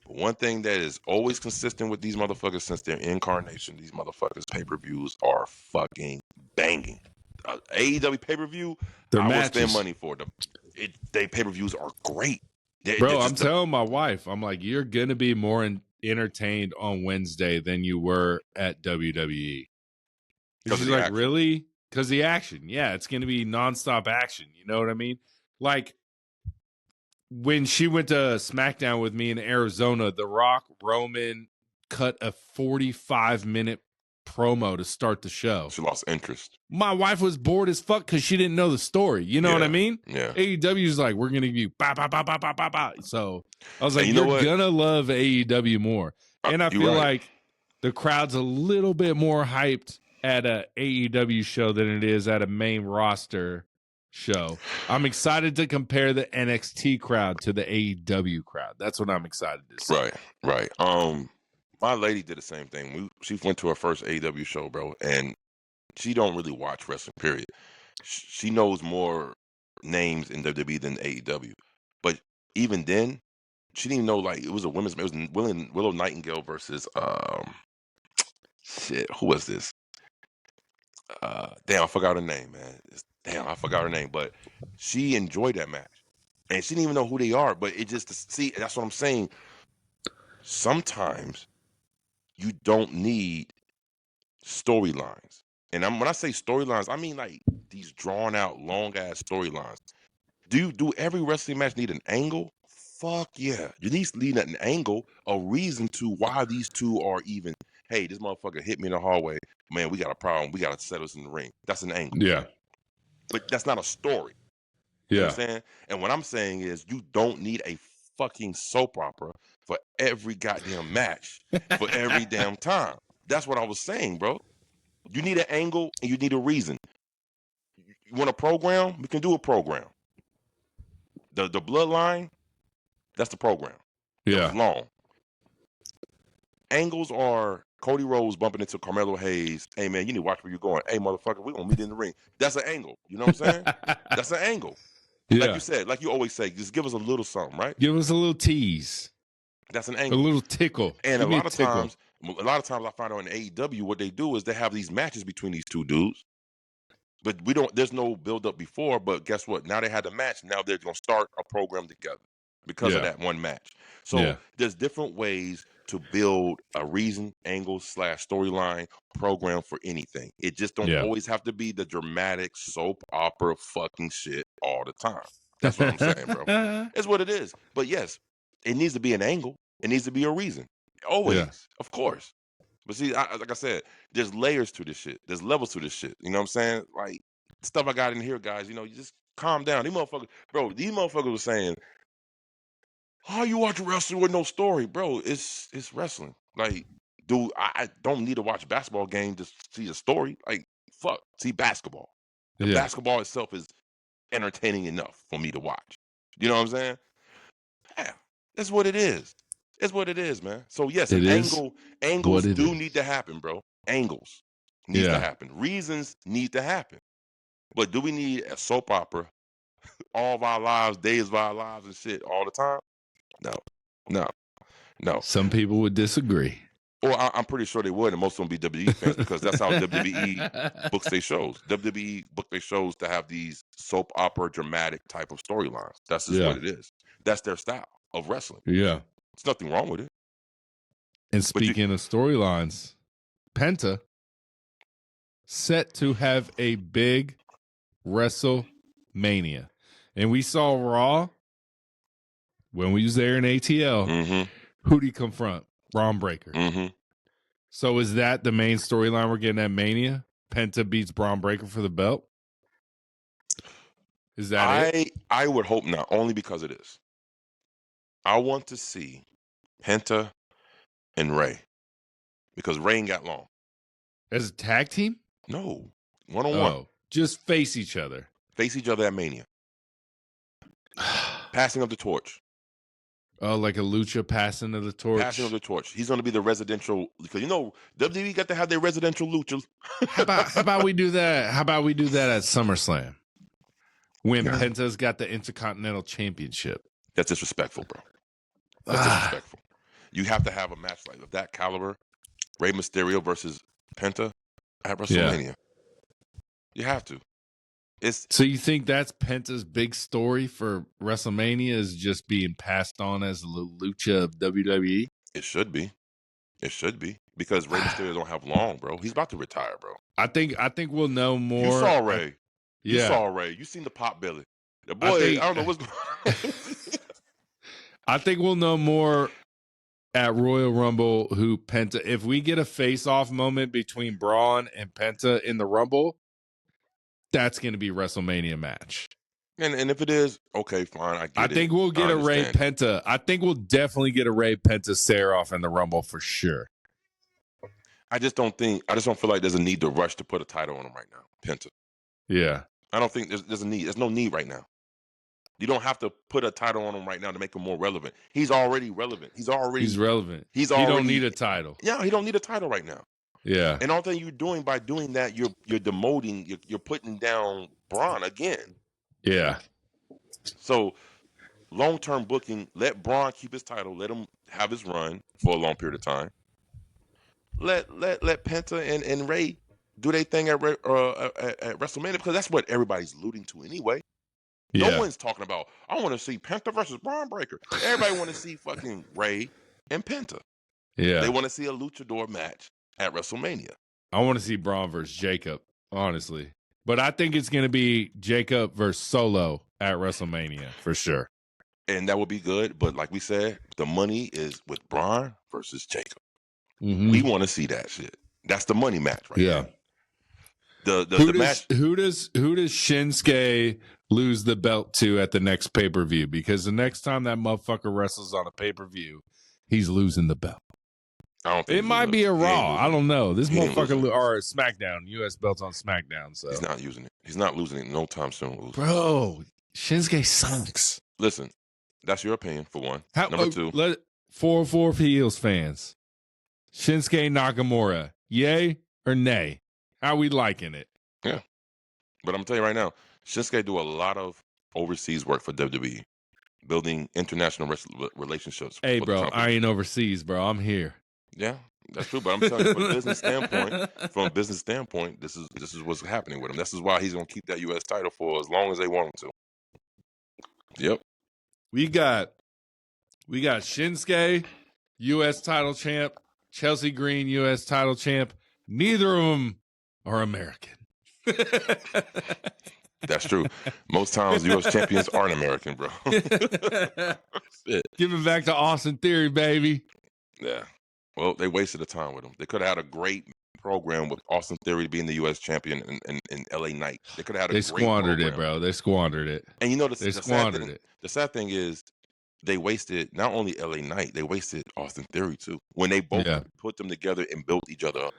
A: but one thing that is always consistent with these motherfuckers since their incarnation, these motherfuckers pay-per-views are fucking banging. AEW pay-per-view, I will spend money for them. They pay-per-views are great.
B: Bro, I'm telling my wife, I'm like, you're going to be more entertained on Wednesday than you were at WWE. She's like, really? Because the action. Yeah, it's going to be nonstop action. You know what I mean? Like, when she went to SmackDown with me in Arizona, The Rock, Roman cut a 45-minute promo to start the show.
A: She lost interest.
B: My wife was bored as fuck because she didn't know the story. You know what I mean?
A: Yeah.
B: AEW's like, we're going to give you ba, ba, ba, ba, ba, ba, ba. So I was like, you're going to love AEW more. And I feel like the crowd's a little bit more hyped at a AEW show than it is at a main roster show. I'm excited to compare the NXT crowd to the AEW crowd. That's what I'm excited to see.
A: Right. My lady did the same thing. She went to her first AEW show, bro, and she don't really watch wrestling, period. She knows more names in WWE than AEW. But even then, she didn't even know, like, it was a women's, it was Willow Nightingale versus, who was this? Damn, I forgot her name, man. damn, I forgot her name, but she enjoyed that match. And she didn't even know who they are, but it just, see, that's what I'm saying. Sometimes you don't need storylines. And when I say storylines, I mean like these drawn out, long ass storylines. Do every wrestling match need an angle? Fuck yeah. You need an angle, a reason to why these two are even, hey, this motherfucker hit me in the hallway. Man, we got a problem. We got to settle this in the ring. That's an angle.
B: Yeah.
A: But that's not a story. You understand? And what I'm saying is you don't need a fucking soap opera for every goddamn match for every damn time. That's what I was saying, bro. You need an angle and you need a reason. You want a program? We can do a program. The bloodline, that's the program.
B: Yeah.
A: It was long. Angles are Cody Rhodes bumping into Carmelo Hayes. Hey, man, you need to watch where you're going. Hey, motherfucker, we're going to meet in the ring. That's an angle. You know what I'm saying? That's an angle.
B: Yeah.
A: Like you said, like you always say, just give us a little something, right?
B: Give us a little tease.
A: That's an angle.
B: A little tickle.
A: And a lot of times I find out in AEW, what they do is they have these matches between these two dudes. But there's no build up before, but guess what? Now they had the match. Now they're going to start a program together because of that one match. So there's different ways to build a reason, angle / storyline program for anything. It just don't always have to be the dramatic soap opera fucking shit all the time. That's what I'm saying, bro. It's what it is. But yes, it needs to be an angle. It needs to be a reason. Always, of course. But see, like I said, there's layers to this shit. There's levels to this shit. You know what I'm saying? Like, stuff I got in here, guys, you just calm down. These motherfuckers were saying, how you watch wrestling with no story? Bro, it's wrestling. Like, dude, I don't need to watch a basketball game to see a story. Like, fuck, see basketball. The basketball itself is entertaining enough for me to watch. You know what I'm saying? Yeah, that's what it is. It's what it is, man. So yes, angles do need to happen, bro. Angles need to happen. Reasons need to happen. But do we need a soap opera all of our lives, days of our lives and shit all the time? No.
B: Some people would disagree.
A: Well, I'm pretty sure they would, and most of them be WWE fans because that's how WWE books their shows. WWE book their shows to have these soap opera dramatic type of storylines. That's just what it is. That's their style of wrestling.
B: Yeah.
A: There's nothing wrong with it.
B: And speaking of storylines, Penta set to have a big WrestleMania. And we saw Raw when we was there in ATL.
A: Mm-hmm.
B: Who'd he confront? Braun Breaker.
A: Mm-hmm.
B: So is that the main storyline we're getting at Mania? Penta beats Braun Breaker for the belt? Is that it?
A: I would hope not, only because it is. I want to see Penta and Rey, because Rey ain't got long.
B: As a tag team?
A: No, one-on-one.
B: Oh, just face each other.
A: Face each other at Mania. Passing of the torch.
B: Oh, like a lucha passing of the torch?
A: Passing of the torch. He's going to be the residential, because WWE got to have their residential luchas.
B: How about we do that? How about we do that at SummerSlam? When Penta's got the Intercontinental Championship.
A: That's disrespectful, bro. That's disrespectful. You have to have a match like of that caliber, Rey Mysterio versus Penta at WrestleMania. Yeah. You have to. So
B: you think that's Penta's big story for WrestleMania, is just being passed on as the lucha of WWE?
A: It should be. It should be. Because Rey Mysterio don't have long, bro. He's about to retire, bro.
B: I think we'll know more.
A: You saw Rey.
B: You
A: saw Rey. You seen the pop belly. The boy, I don't know what's going on.
B: I think we'll know more at Royal Rumble who Penta. If we get a face-off moment between Braun and Penta in the Rumble, that's going to be a WrestleMania match.
A: And if it is, okay, fine. I
B: think we'll get a Rey Penta. I think we'll definitely get a Rey Penta stare-off in the Rumble for sure.
A: I just don't feel like there's a need to rush to put a title on him right now, Penta.
B: Yeah.
A: I don't think there's a need. There's no need right now. You don't have to put a title on him right now to make him more relevant. He's already relevant. He's relevant. He
B: don't need a title.
A: Yeah, he don't need a title right now.
B: Yeah.
A: And all thing you're doing by doing that, you're demoting, you're putting down Braun again.
B: Yeah.
A: So long-term booking, let Braun keep his title, let him have his run for a long period of time. Let Penta and Rey do their thing at WrestleMania, because that's what everybody's alluding to anyway.
B: Yeah.
A: No one's talking about, I want to see Penta versus Braun Breaker. Everybody want to see fucking Rey and Penta.
B: Yeah.
A: They want to see a luchador match at WrestleMania.
B: I want to see Braun versus Jacob, honestly. But I think it's going to be Jacob versus Solo at WrestleMania for sure.
A: And that would be good. But like we said, the money is with Braun versus Jacob.
B: Mm-hmm.
A: We want to see that shit. That's the money match right
B: Yeah.
A: there. The match.
B: Who does Shinsuke lose the belt to at the next pay-per-view? Because the next time that motherfucker wrestles on a pay-per-view, he's losing the belt.
A: I don't think
B: it might be a Raw. I don't know. This motherfucker or SmackDown. U.S. belts on SmackDown. So
A: he's not using it. He's not losing it no time soon.
B: Bro, Shinsuke sucks.
A: Listen, that's your opinion for one. Number two,
B: 404 Heelz fans. Shinsuke Nakamura, yay or nay? How we liking it?
A: Yeah, but I'm telling you right now, Shinsuke do a lot of overseas work for WWE, building international relationships.
B: Hey, bro, I ain't overseas, bro. I'm here.
A: Yeah, that's true. But I'm telling you, from a business standpoint, this is what's happening with him. This is why he's gonna keep that U.S. title for as long as they want him to. Yep.
B: We got Shinsuke, U.S. title champ, Chelsea Green, U.S. title champ. Neither of them are American.
A: That's true. Most times, U.S. champions aren't American, bro.
B: Giving back to Austin Theory, baby.
A: Yeah. Well, they wasted the time with him. They could have had a great program with Austin Theory being the U.S. champion in L.A. Knight. They could have had a great
B: squandered
A: program.
B: it, bro. They squandered it.
A: And you know, the sad thing is they wasted not only L.A. Knight, they wasted Austin Theory too. When they both put them together and built each other up.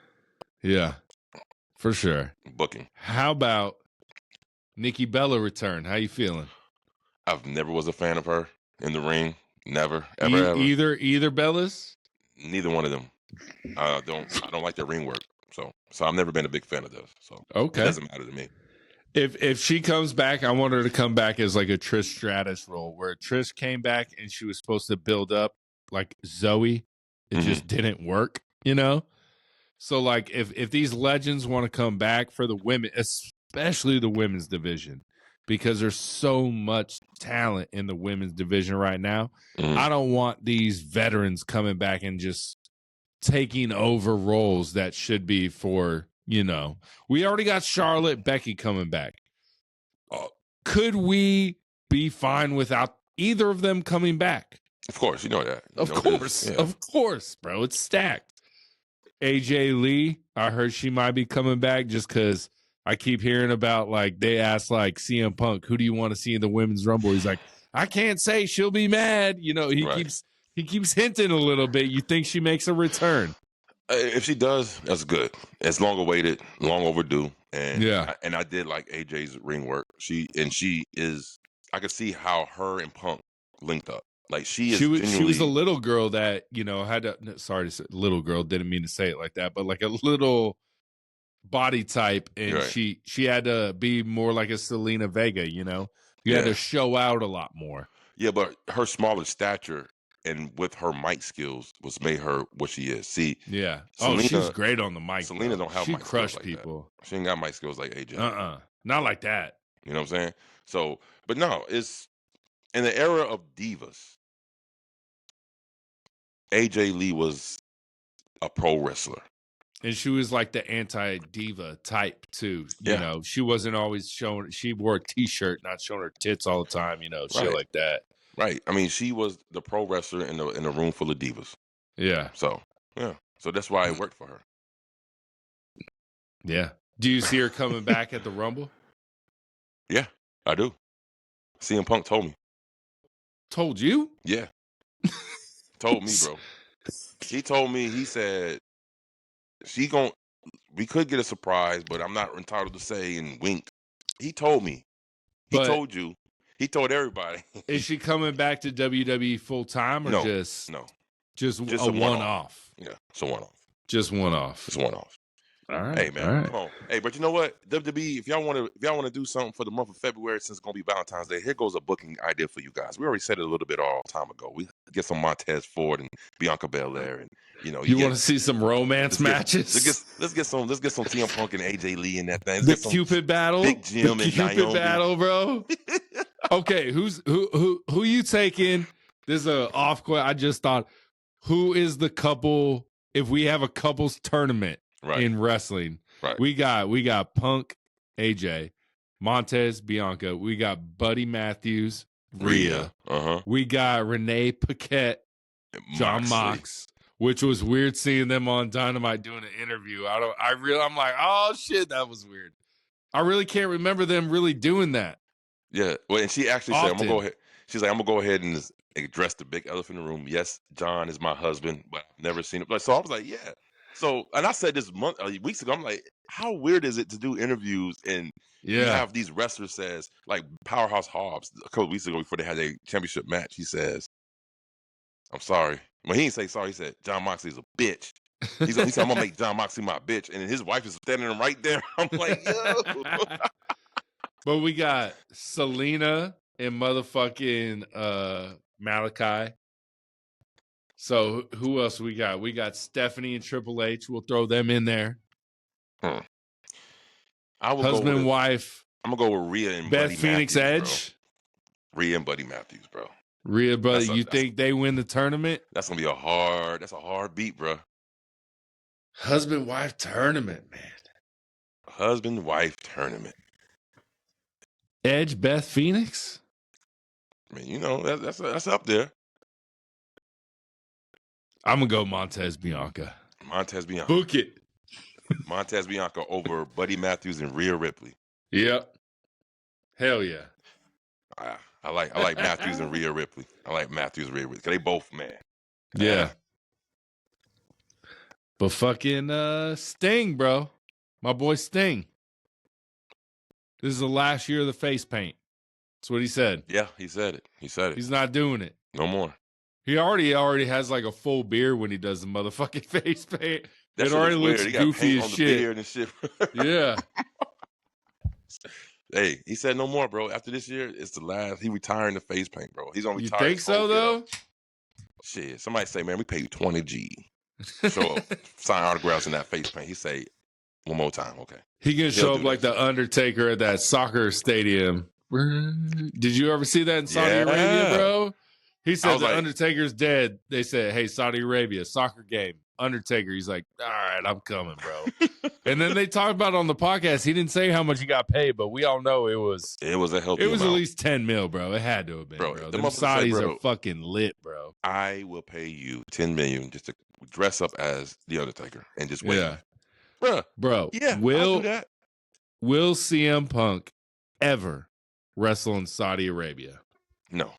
B: Yeah, for sure.
A: Booking.
B: How about Nikki Bella return? How you feeling?
A: I've never was a fan of her in the ring. Never, ever.
B: Either Bellas?
A: Neither one of them. I don't like their ring work. So I've never been a big fan of those. So
B: okay,
A: it doesn't matter to me.
B: If she comes back, I want her to come back as like a Trish Stratus role, where Trish came back and she was supposed to build up like Zoe. It just didn't work, you know? So like if these legends want to come back for the women, especially the women's division, because there's so much talent in the women's division right now. I don't want these veterans coming back and just taking over roles that should be for, you know, we already got Charlotte, Becky coming back. Could we be fine without either of them coming back?
A: Of course, you know that.
B: Of course, bro. It's stacked. AJ Lee, I heard she might be coming back just because I keep hearing about, like, they asked, like, CM Punk, who do you want to see in the Women's Rumble? He's like, I can't say, she'll be mad. You know, he keeps hinting a little bit. You think she makes a return?
A: If she does, that's good. It's long awaited, long overdue. And I did like AJ's ring work. She is, I could see how her and Punk linked up. Like she was a little girl that, you know, had to, sorry to say little girl, didn't mean to say it like that, but like a little body type, and she had to be more like a Selena Vega, you know. You had to show out a lot more. Yeah, but her smaller stature and with her mic skills was made her what she is. See, Selena,
B: she's great on the mic.
A: Selena don't have mic
B: crushed
A: skills like
B: people.
A: That. She ain't got mic skills like AJ.
B: Not like that.
A: You know what I'm saying? So, but no, it's in the era of divas. AJ Lee was a pro wrestler.
B: And she was like the anti-diva type too. You know, she wasn't always showing, she wore a t-shirt, not showing her tits all the time, you know, shit like that.
A: Right. I mean, she was the pro wrestler in a room full of divas.
B: Yeah.
A: So, So that's why it worked for her.
B: Yeah. Do you see her coming back at the Rumble?
A: Yeah, I do. CM Punk told me.
B: Told you?
A: Yeah. Told me, bro. He told me, he said, we could get a surprise, but I'm not entitled to say, and winked. He told me. He told you. He told everybody.
B: Is she coming back to WWE full time or just a one-off?
A: Yeah, it's a one-off.
B: Just one-off.
A: It's one-off.
B: All right.
A: Hey man, come on. Hey, but you know what? WWE, if y'all want to do something for the month of February, since it's gonna be Valentine's Day, here goes a booking idea for you guys. We already said it a little bit all time ago. We get some Montez Ford and Bianca Belair, and
B: you want to see some romance matches?
A: Let's get some CM Punk and AJ Lee in that thing.
B: The Cupid battle,
A: Big Jim and Naomi
B: battle, bro. Okay, who you taking? This is a off question. I just thought, who is the couple? If we have a couples tournament in wrestling, we got Punk, AJ, Montez, Bianca. We got Buddy Matthews, Rhea. We got Renee Paquette, John Mox, which was weird seeing them on Dynamite doing an interview. I'm like, oh shit, that was weird. I really can't remember them really doing that.
A: Yeah, well, and she actually said, "I'm gonna go ahead." She's like, "I'm gonna go ahead and just address the big elephant in the room. Yes, John is my husband, but I've never seen it." So I was like, "Yeah." So, and I said this weeks ago. I'm like, "How weird is it to do interviews and you have these wrestlers says like Powerhouse Hobbs a couple weeks ago before they had a championship match? He says, "I'm sorry." Well, he didn't say sorry. He said, "John Moxley's a bitch." He said, "I'm gonna make John Moxley my bitch," and his wife is standing right there. I'm like, "Yo."
B: But we got Selena and motherfucking Malachi. So who else we got? We got Stephanie and Triple H. We'll throw them in there. Husband, wife.
A: I'm gonna go with Rhea and
B: Beth
A: Buddy
B: Phoenix
A: Matthews,
B: Edge.
A: Bro. Rhea and Buddy Matthews, bro.
B: Rhea, brother. You think they win the tournament?
A: That's gonna be a hard beat, bro.
B: Husband, wife tournament, man.
A: Husband, wife tournament.
B: Edge, Beth Phoenix.
A: I mean, you know, that's up there.
B: I'm gonna go Montez Bianca.
A: Book it. Montez Bianca over Buddy Matthews and Rhea Ripley.
B: Yep. Hell yeah.
A: I like Matthews and Rhea Ripley. I like Matthews and Rhea Ripley. 'Cause they both, man.
B: Yeah. But fucking Sting, bro. My boy Sting. This is the last year of the face paint. That's what he said.
A: Yeah, he said it.
B: He's not doing it.
A: No more.
B: He already has like a full beard when he does the motherfucking face paint. It already looks goofy as shit.
A: And shit.
B: Yeah.
A: Hey, he said no more, bro. After this year, it's the last. He retiring the face paint, bro. He's gonna retire.
B: You think so, though?
A: Shit. Somebody say, man, we pay you $20,000. Show up, sign autographs in that face paint. He say, one more time, okay.
B: He can show up like the Undertaker at that soccer stadium. Did you ever see that in Saudi Arabia, bro? He said the Undertaker's dead. They said, hey, Saudi Arabia, soccer game. Undertaker. He's like, all right, I'm coming, bro. And then they talked about it on the podcast. He didn't say how much he got paid, but we all know it was
A: a healthy
B: It was
A: amount.
B: At least 10 mil, bro. It had to have been, bro. The Saudis are fucking lit, bro.
A: I will pay you $10 million just to dress up as the Undertaker and just wait.
B: Yeah. Bro.
A: Yeah, I'll do that.
B: Will CM Punk ever wrestle in Saudi Arabia?
A: No.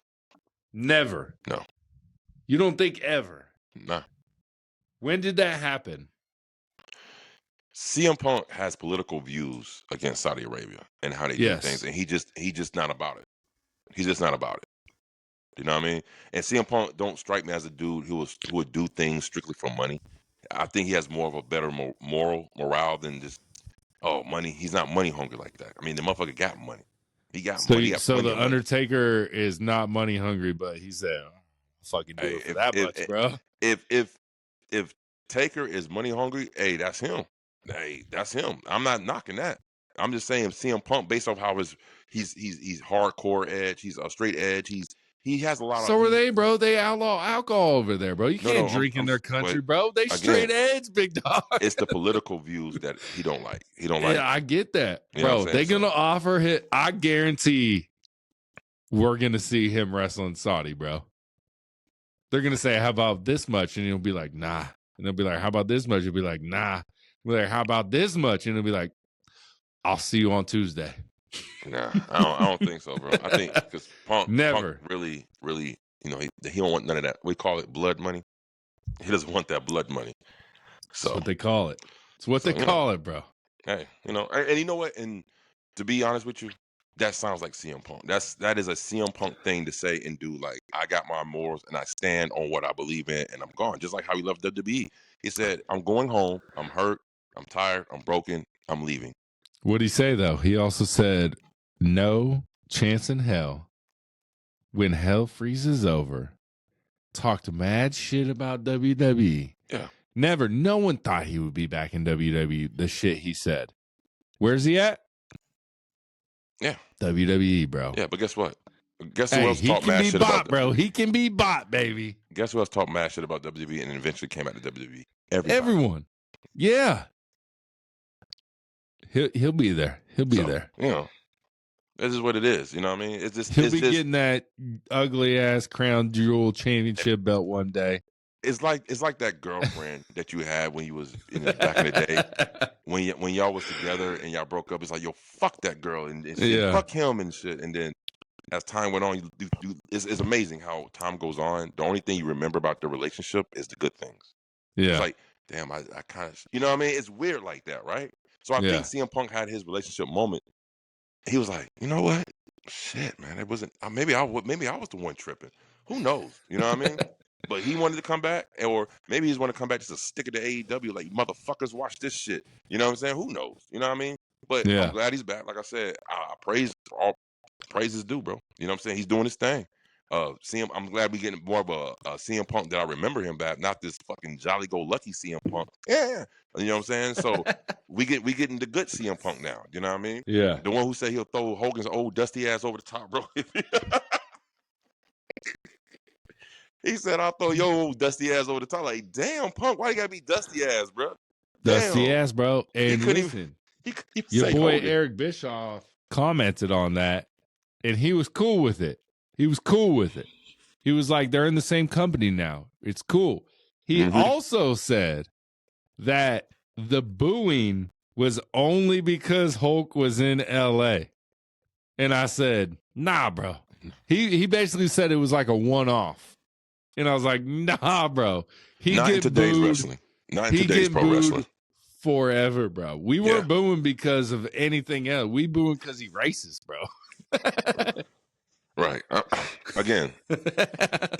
B: Never.
A: No.
B: You don't think ever?
A: Nah.
B: When did that happen?
A: CM Punk has political views against Saudi Arabia and how they do things, and he just not about it. He's just not about it. You know what I mean? And CM Punk don't strike me as a dude who would do things strictly for money. I think he has more of a better morale than just money. He's not money hungry like that. I mean, the motherfucker got money. He got money.
B: So the Undertaker is not money hungry, but he said, "Fucking do it for that much, bro."
A: If Taker is money hungry, hey, that's him. Hey, that's him. I'm not knocking that. I'm just saying CM Punk, based off how he's hardcore edge, he's a straight edge, he has a lot of.
B: So are they, bro? They outlaw alcohol over there, bro. You can't drink in their country, bro. They straight edge, big dog.
A: It's the political views that he don't like. He don't like.
B: Yeah, I get that, bro. They're gonna offer him. I guarantee we're gonna see him wrestling Saudi, bro. They're gonna say, "How about this much?" And he'll be like, "Nah." And they'll be like, "How about this much?" He'll be like, "Nah." We're like, "How about this much?" And he'll be like, "I'll see you on Tuesday."
A: Nah, I don't think so, bro. I think because Punk really, you know, he don't want none of that. We call it blood money. He doesn't want that blood money. So
B: that's what they call it. It's what they call it, bro.
A: Hey, you know, and you know what? And to be honest with you, that sounds like CM Punk. That is a CM Punk thing to say and do. Like, I got my morals and I stand on what I believe in, and I'm gone. Just like how he left WWE. He said, "I'm going home. I'm hurt. I'm tired. I'm broken. I'm leaving.
B: What'd he say, though? He also said, no chance in hell. When hell freezes over, talked mad shit about WWE.
A: Yeah.
B: Never. No one thought he would be back in WWE. The shit he said. Where's he at?
A: Yeah.
B: WWE, bro.
A: Yeah, but guess what? Guess who else
B: he
A: talked
B: can
A: mad
B: be
A: shit
B: bot,
A: about
B: bro. He can be bot, baby.
A: Guess who else talked mad shit about WWE and eventually came out to WWE?
B: Everyone. Yeah. He'll be there. He'll be there.
A: You know, this is what it is. You know what I mean?
B: He'll be getting that ugly ass crown jewel championship belt one day.
A: It's like that girlfriend that you had when you was back in the day when y'all was together and y'all broke up. It's like, yo, fuck that girl and shit, fuck him and shit. And then as time went on, it's amazing how time goes on. The only thing you remember about the relationship is the good things.
B: Yeah,
A: it's like, damn, I kind of, you know what I mean? It's weird like that, right? So I think CM Punk had his relationship moment. He was like, you know what? Shit, man, it wasn't. Maybe I was the one tripping. Who knows? You know what I mean? But he wanted to come back, or maybe he's want to come back just to stick it to AEW. Like, motherfuckers, watch this shit. You know what I'm saying? Who knows? You know what I mean? But I'm glad he's back. Like I said, I praise all praises due, bro. You know what I'm saying? He's doing his thing. I'm glad we getting more of a CM Punk that I remember him back, not this fucking jolly-go-lucky CM Punk. Yeah. You know what I'm saying? So we getting the good CM Punk now. You know what I mean?
B: Yeah.
A: The one who said he'll throw Hogan's old dusty ass over the top, bro. He said, I'll throw your old dusty ass over the top. Like, damn, Punk, why you gotta be dusty ass, bro?
B: Dusty ass, bro. And listen, your boy
A: Hogan.
B: Eric Bischoff commented on that, and he was cool with it. He was cool with it. He was like, they're in the same company now. It's cool. He also said that the booing was only because Hulk was in LA. And I said, nah, bro. He basically said it was like a one-off. And I was like, nah, bro.
A: Not in today's wrestling. Not in today's pro wrestling.
B: Forever, bro. We weren't booing because of anything else. We booing because he racist, bro.
A: Right. Again,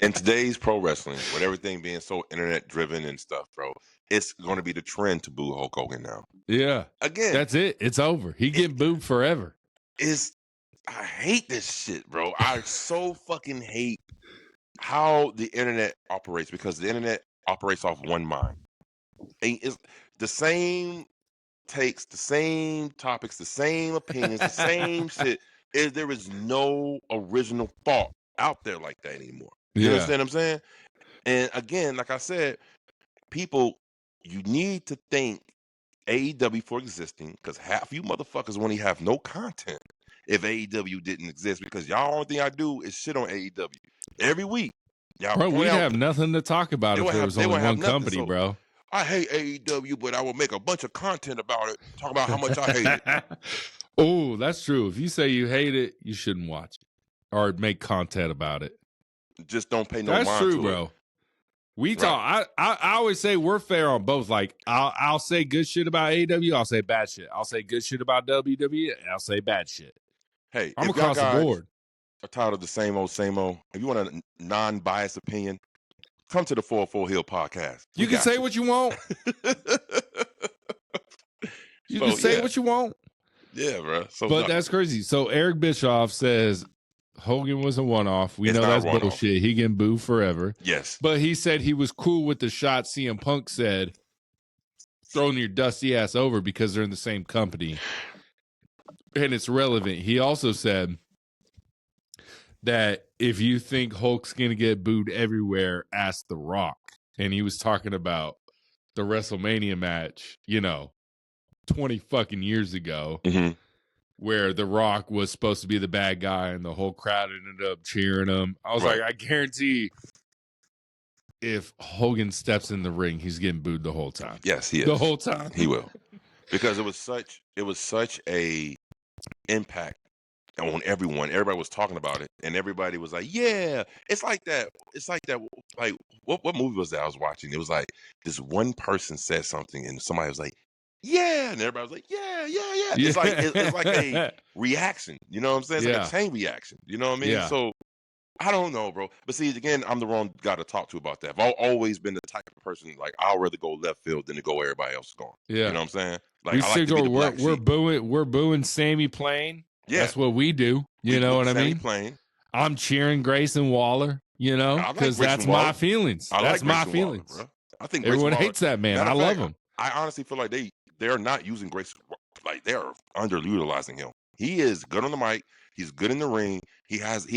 A: in today's pro wrestling, with everything being so internet driven and stuff, bro, it's going to be the trend to boo Hulk Hogan now.
B: Yeah.
A: Again,
B: that's it. It's over. He get booed forever.
A: I hate this shit, bro. I so fucking hate how the internet operates, because the internet operates off one mind. And it's the same takes, the same topics, the same opinions, the same shit. There is no original thought out there like that anymore. You understand what I'm saying? And again, like I said, people, you need to thank AEW for existing, because half you motherfuckers won't even have no content if AEW didn't exist, because y'all only thing I do is shit on AEW every week. Y'all,
B: bro, we'd have nothing to talk about if there was only one company, bro.
A: I hate AEW, but I will make a bunch of content about it, talk about how much I hate it.
B: Oh, that's true. If you say you hate it, you shouldn't watch it or make content about it.
A: Just don't pay no mind to it.
B: That's true, bro. We talk. I always say we're fair on both. Like, I'll say good shit about AEW. I'll say bad shit. I'll say good shit about WWE. And I'll say bad shit.
A: Hey,
B: I'm across the board.
A: Are tired of the same old, same old. If you want a non-biased opinion, come to the 404 Hill podcast.
B: You can say what you want. You can say what you want.
A: Yeah, bro.
B: But that's crazy. So Eric Bischoff says Hogan was a one-off. We know that's bullshit. He can boo forever.
A: Yes.
B: But he said he was cool with the shot CM Punk said, throwing your dusty ass over because they're in the same company. And it's relevant. He also said that if you think Hulk's going to get booed everywhere, ask The Rock. And he was talking about the WrestleMania match, 20 fucking years ago, where The Rock was supposed to be the bad guy and the whole crowd ended up cheering him. I was like, I guarantee if Hogan steps in the ring, he's getting booed the whole time.
A: Yes, he is.
B: The whole time.
A: He will. Because it was such a impact on everyone. Everybody was talking about it, and everybody was like, yeah, it's like that. Like, what movie was that I was watching? It was like this one person said something, and somebody was like, yeah, and everybody was like, yeah. It's like a reaction. You know what I'm saying? It's like a chain reaction. You know what I mean?
B: Yeah.
A: So I don't know, bro. But see, again, I'm the wrong guy to talk to about that. I've always been the type of person like I'll rather go left field than to go where everybody else is going.
B: Yeah.
A: You know what I'm saying? Like
B: We
A: I like
B: still
A: to be
B: go.
A: the black sheep.
B: We're booing Sammy Plain.
A: Yeah,
B: That's what we do. You know what I mean?
A: Plain.
B: I'm cheering Grayson Waller. You know, because that's my feelings. That's my feelings.
A: Waller, bro. I think
B: everyone hates that man. I love him.
A: I honestly feel like they're not using Grayson. Like they're underutilizing him. He is good on the mic. He's good in the ring. He has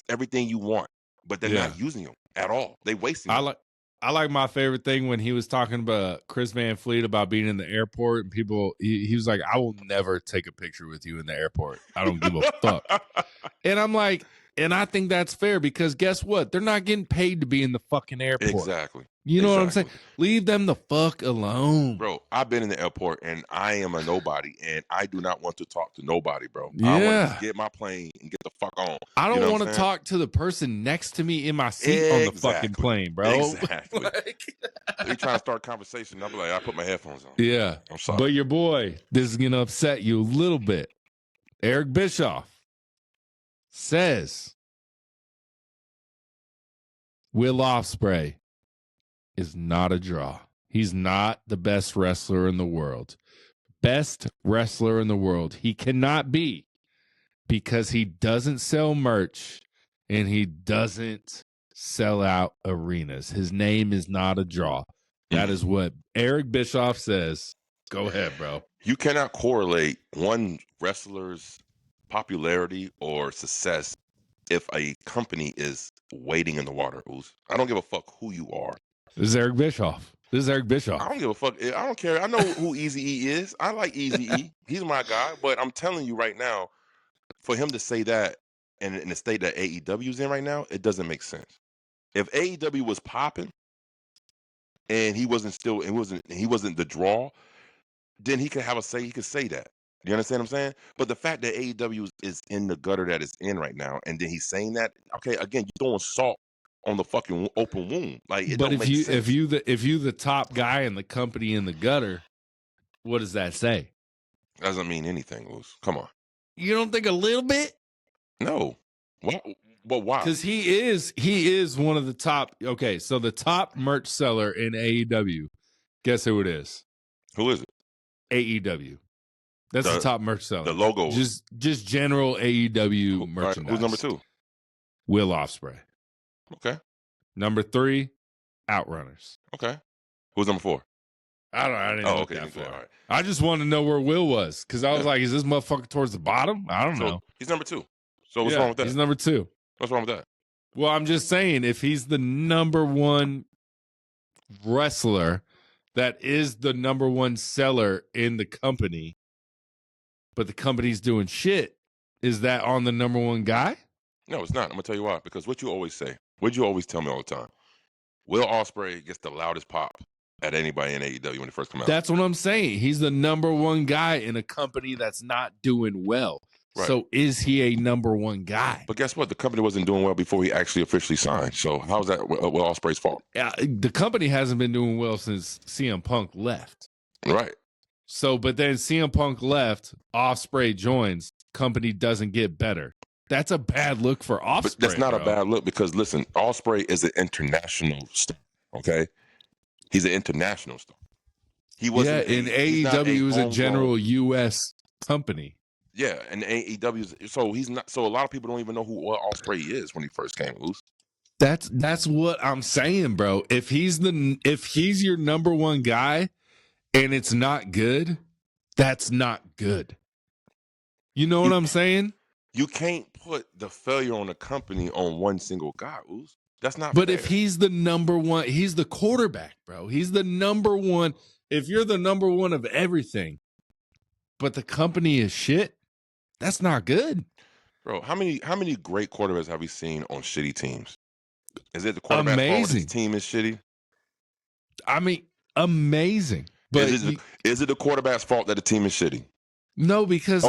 A: everything you want, but they're not using him at all. They wasting him.
B: I like my favorite thing when he was talking about Chris Van Fleet about being in the airport and people. He was like, "I will never take a picture with you in the airport. I don't give a fuck." And I'm like, and I think that's fair because guess what? They're not getting paid to be in the fucking airport.
A: Exactly.
B: You know what I'm saying? Leave them the fuck alone.
A: Bro, I've been in the airport and I am a nobody and I do not want to talk to nobody, bro.
B: Yeah.
A: I want to get my plane and get the fuck on.
B: I don't want to talk to the person next to me in my seat on the fucking plane, bro.
A: Exactly. You trying to start a conversation, I'll be like, I put my headphones on.
B: Yeah.
A: I'm sorry.
B: But your boy, this is going to upset you a little bit. Eric Bischoff says Will Ospreay is not a draw. He's not the best wrestler in the world. Best wrestler in the world. He cannot be because he doesn't sell merch and he doesn't sell out arenas. His name is not a draw. That is what Eric Bischoff says. Go ahead, bro.
A: You cannot correlate one wrestler's popularity or success if a company is waiting in the water. I don't give a fuck who you are.
B: This is Eric Bischoff. I
A: don't give a fuck. I don't care. I know who Eazy-E is. I like Eazy-E. He's my guy. But I'm telling you right now, for him to say that and in the state that AEW's in right now, it doesn't make sense. If AEW was popping and he wasn't the draw, then he could have a say. He could say that. You understand what I'm saying? But the fact that AEW is in the gutter that it's in right now, and then he's saying that, okay, again, you're throwing salt on the fucking open wound. Like, it don't make sense.
B: if you the top guy in the company in the gutter, what does that say?
A: Doesn't mean anything, Luz. Come on.
B: You don't think a little bit?
A: No. What? But why?
B: Because he is one of the top. Okay, so the top merch seller in AEW. Guess who it is?
A: Who is it?
B: AEW. That's the top merch seller.
A: The logo.
B: Just general AEW merchandise.
A: Right, who's number 2?
B: Will Ospreay.
A: Okay.
B: Number 3, Outrunners.
A: Okay. Who's number 4?
B: I didn't look that far. Right. I just wanted to know where Will was because I was like, is this motherfucker towards the bottom? I don't know.
A: He's number 2. So what's wrong with that?
B: He's number 2.
A: What's wrong with that?
B: Well, I'm just saying if he's the number 1 wrestler that is the number 1 seller in the company, but the company's doing shit, is that on the number 1 guy?
A: No, it's not. I'm going to tell you why. Because what you always say, what you always tell me all the time, Will Ospreay gets the loudest pop at anybody in AEW when it first comes out.
B: That's what I'm saying. He's the number 1 guy in a company that's not doing well. Right. So is he a number 1 guy?
A: But guess what? The company wasn't doing well before he actually officially signed. So how's that Will Ospreay's fault?
B: The company hasn't been doing well since CM Punk left.
A: Right.
B: So, but then CM Punk left, Ospreay joins, company doesn't get better. That's a bad look for Ospreay.
A: But that's not a bad look because, listen, Ospreay is an international star, okay? He's an international star. He wasn't.
B: Yeah, in AEW was a general U.S. company.
A: Yeah, and AEW, so he's not. So a lot of people don't even know who Ospreay is when he first came loose.
B: That's what I'm saying, bro. If he's your number 1 guy and it's not good, that's not good. You know what I'm saying?
A: You can't put the failure on the company on one single guy, Ooze. That's not
B: But
A: fair.
B: if he's the number 1, he's the quarterback, bro. He's the number 1. If you're the number 1 of everything, but the company is shit, that's not good.
A: Bro, how many great quarterbacks have we seen on shitty teams? Is it the quarterback's fault his team is shitty?
B: I mean, amazing. But
A: is it the quarterback's fault that the team is shitty?
B: No, because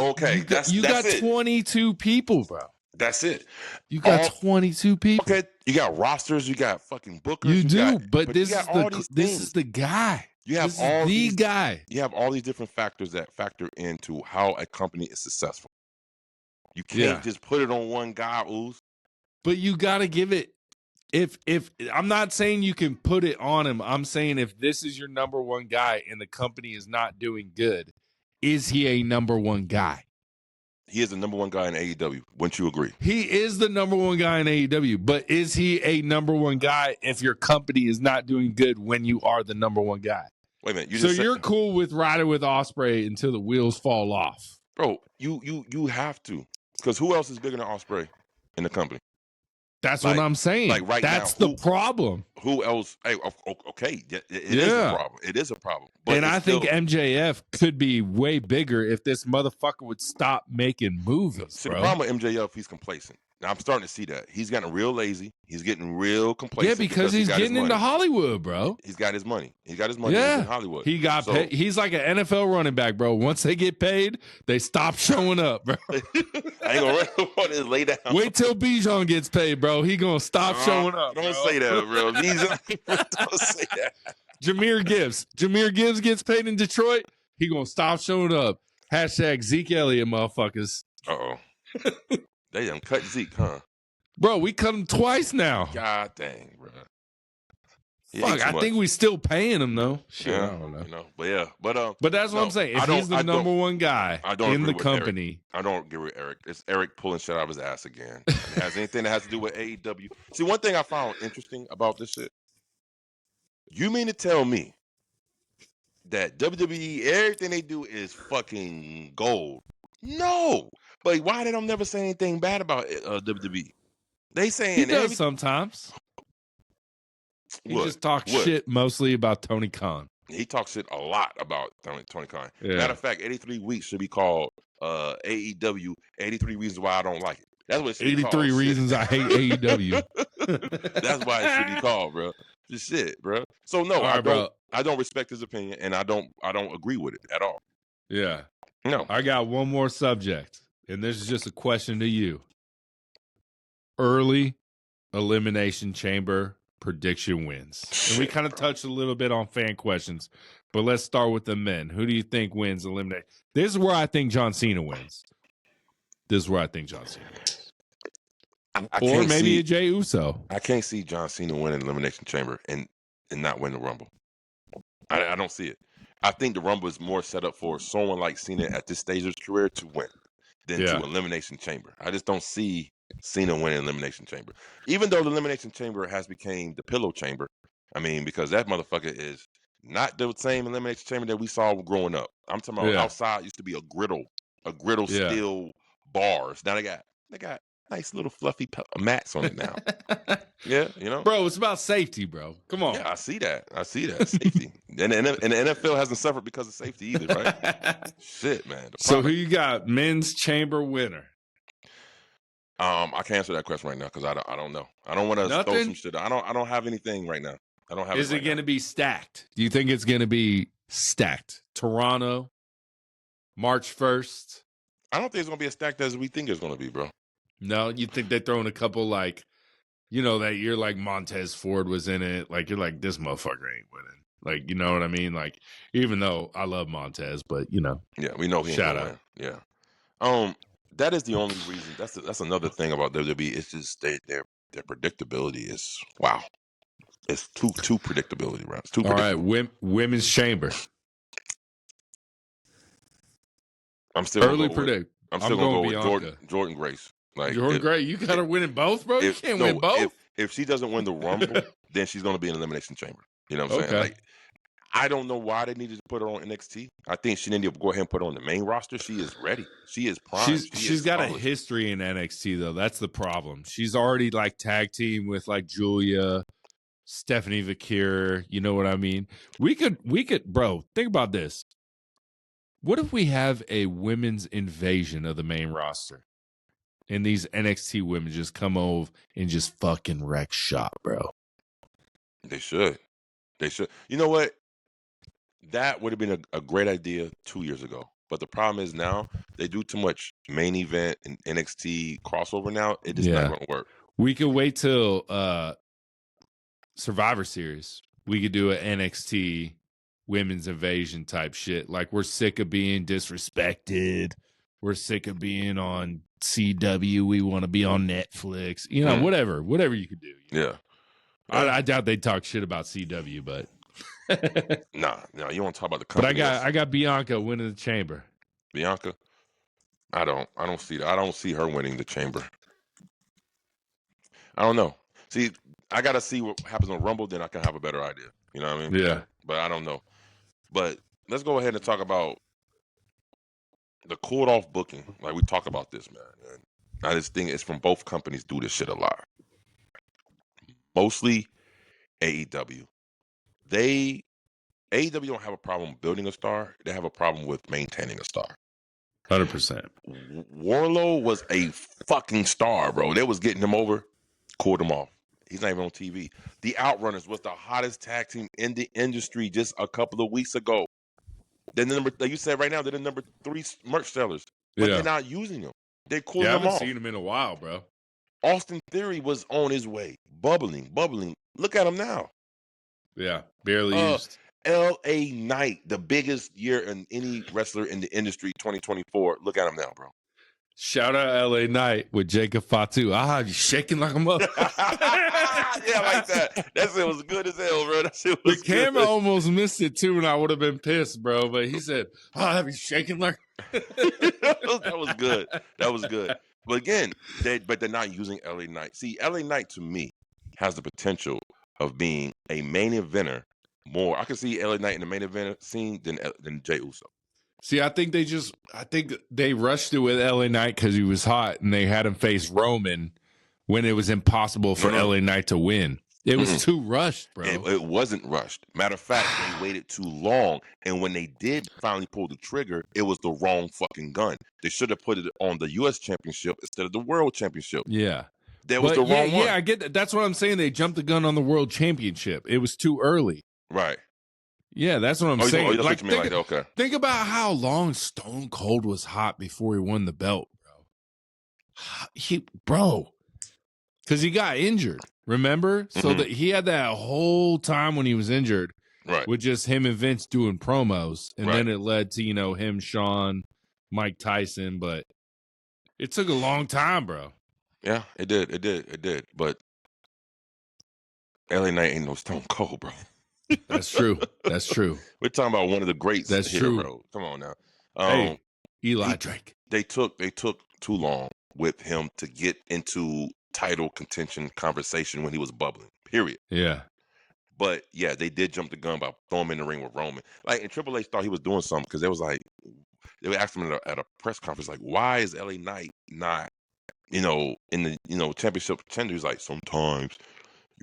B: you got 22 people, bro.
A: That's it.
B: You got 22 people.
A: Okay, you got rosters, you got fucking bookers.
B: But this is the guy.
A: You have
B: guy.
A: You have all these different factors that factor into how a company is successful. You can't just put it on one guy, Ooze.
B: But you got to give it. If I'm not saying you can put it on him, I'm saying if this is your number one guy and the company is not doing good, is he a number one guy?
A: He is the number one guy in AEW. Wouldn't you agree?
B: He is the number one guy in AEW, but is he a number one guy if your company is not doing good when you are the number one guy?
A: Wait a minute.
B: You're cool with riding with Ospreay until the wheels fall off,
A: bro? You have to, because who else is bigger than Ospreay in the company?
B: That's what I'm saying.
A: Like right
B: that's
A: now,
B: the problem.
A: Who else? Hey, okay, it is a problem. It is a problem. But
B: and I think MJF could be way bigger if this motherfucker would stop making movies.
A: See,
B: bro.
A: the problem with MJF, he's complacent. Now I'm starting to see that he's getting real lazy. He's getting real complacent.
B: Yeah, because he's getting into Hollywood, bro.
A: He's got his money. He's got his money. Yeah, he's in Hollywood.
B: He got paid. He's like an NFL running back, bro. Once they get paid, they stop showing up, bro.
A: I ain't gonna run this lay down.
B: Wait till Bijan gets paid, bro. He gonna stop showing up.
A: Don't say that, bro. Don't say that.
B: Jameer Gibbs gets paid in Detroit. He gonna stop showing up. Hashtag Zeke Elliott, motherfuckers.
A: Uh-oh. They done cut Zeke, huh?
B: Bro, we cut him twice now.
A: God dang, bro.
B: Fuck, I think we still paying him though. Shit,
A: yeah,
B: I don't know.
A: You know, but
B: that's what I'm saying. If he's the number one guy in the company,
A: I don't agree with Eric. It's Eric pulling shit out of his ass again. It has anything that has to do with AEW. See, one thing I found interesting about this shit. You mean to tell me that WWE, everything they do is fucking gold? No. But why they don't never say anything bad about WWE? They saying
B: he does sometimes. He just talks shit mostly about Tony Khan.
A: He talks shit a lot about Tony Khan. Yeah. Matter of fact, 83 weeks should be called AEW 83 Reasons Why I Don't Like It. That's what it should
B: 83 Reasons I Hate AEW.
A: That's why it should be called, bro. Just shit, bro. So no, I don't respect his opinion, and I don't agree with it at all.
B: Yeah.
A: No.
B: I got one more subject, and this is just a question to you. Early Elimination Chamber prediction wins. And we kind of touched a little bit on fan questions, but let's start with the men. Who do you think wins eliminate? This is where I think John Cena wins. Or maybe a Jey Uso.
A: I can't see John Cena winning Elimination Chamber and not win the Rumble. I don't see it. I think the Rumble is more set up for someone like Cena at this stage of his career to win than to Elimination Chamber. I just don't see Cena winning Elimination Chamber. Even though the Elimination Chamber has become the pillow chamber. I mean, because that motherfucker is not the same Elimination Chamber that we saw growing up. I'm talking about outside used to be a griddle steel bars. Now they got nice little fluffy mats on it now. Yeah, you know,
B: bro. It's about safety, bro. Come on.
A: Yeah, I see that. Safety, and the NFL hasn't suffered because of safety either, right? Shit, man.
B: So who you got? Men's chamber winner.
A: I can't answer that question right now because I don't know. I don't want to throw some shit. I don't have anything right now. I don't have.
B: Is it going to be stacked? Do you think it's going to be stacked? Toronto, March 1st.
A: I don't think it's going to be as stacked as we think it's going to be, bro.
B: No, you think they're throwing a couple that year like Montez Ford was in it. Like you're like, this motherfucker ain't winning. Like, you know what I mean? Like, even though I love Montez, but you know.
A: Yeah, we know he ain't gonna win. Yeah. That is the only reason. That's another thing about WWE. It's just their predictability is wow. It's too predictability, right? It's too predictable.
B: All right, women's chamber.
A: I'm still
B: early predict.
A: I'm still gonna go with Jordan Grace. Like
B: Jordan Grace, you gotta win in both, bro. You can't win both.
A: If she doesn't win the Rumble, then she's gonna be in Elimination Chamber. You know what I'm saying? Like, I don't know why they needed to put her on NXT. I think she needed to go ahead and put her on the main roster. She is ready. She is prime.
B: She's got a history in NXT though. That's the problem. She's already like tag team with like Julia, Stephanie Vakir. You know what I mean? We could, bro. Think about this. What if we have a women's invasion of the main roster? And these NXT women just come over and just fucking wreck shop, bro.
A: They should. You know what? That would have been a great idea 2 years ago. But the problem is now they do too much main event and NXT crossover now. It is not going to work.
B: We could wait till Survivor Series. We could do an NXT women's invasion type shit. Like, we're sick of being disrespected. we're sick of being on CW. We want to be on Netflix. You know, whatever you could do.
A: Yeah.
B: I doubt they'd talk shit about CW, but
A: nah, you want to talk about the
B: but
A: company.
B: I got Bianca winning the chamber.
A: Bianca? I don't see that. I don't see her winning the chamber. I don't know. See, I gotta see what happens on Rumble, then I can have a better idea. You know what I mean?
B: Yeah.
A: But I don't know. But let's go ahead and talk about the cooled off booking. Like we talk about this, man. And now this thing is from both companies do this shit a lot. Mostly AEW. AEW don't have a problem building a star. They have a problem with maintaining a star.
B: 100%.
A: Warlow was a fucking star, bro. They was getting him over, cooled him off. He's not even on TV. The Outrunners was the hottest tag team in the industry just a couple of weeks ago. Then the number, like you said right now, they're the number 3 merch sellers, but they're not using them. They're cooling them off.
B: I haven't seen him in a while, bro.
A: Austin Theory was on his way, bubbling. Look at him now.
B: Yeah, barely used.
A: LA Knight, the biggest year in any wrestler in the industry, 2024. Look at him now, bro.
B: Shout out LA Knight with Jacob Fatu. You shaking like a mother.
A: Yeah, like that. That shit was good as hell, bro. That shit was
B: the camera
A: good.
B: almost missed it too, and I would have been pissed, bro. But he said, have you shaking like
A: That was good. That was good. But again, they're not using LA Knight. See, LA Knight to me has the potential of being a main eventer more. I can see LA Knight in the main event scene than Jey Uso.
B: See, I think they rushed it with LA Knight because he was hot, and they had him face Roman when it was impossible for LA Knight to win. It was too rushed, bro.
A: It wasn't rushed. Matter of fact, they waited too long, and when they did finally pull the trigger, it was the wrong fucking gun. They should have put it on the U.S. Championship instead of the World Championship.
B: Yeah.
A: That was the wrong one.
B: Yeah, I get that. That's what I'm saying. They jumped the gun on the World Championship. It was too early.
A: Right.
B: Yeah, that's what I'm saying.
A: Okay.
B: Think about how long Stone Cold was hot before he won the belt, bro. Because he got injured, remember? So that he had that whole time when he was injured,
A: right,
B: with just him and Vince doing promos, and then it led to him, Shawn, Mike Tyson, but it took a long time, bro.
A: Yeah, it did. But LA Knight ain't no Stone Cold, bro.
B: That's true.
A: We're talking about one of the greats.
B: That's
A: here,
B: true,
A: bro. Come on now.
B: Eli Drake.
A: They took too long with him to get into title contention conversation when he was bubbling. Period.
B: Yeah.
A: But yeah, they did jump the gun by throwing him in the ring with Roman. Like, and Triple H thought he was doing something because they were asking him at a press conference, like, why is LA Knight not, in the championship contender? He's like, sometimes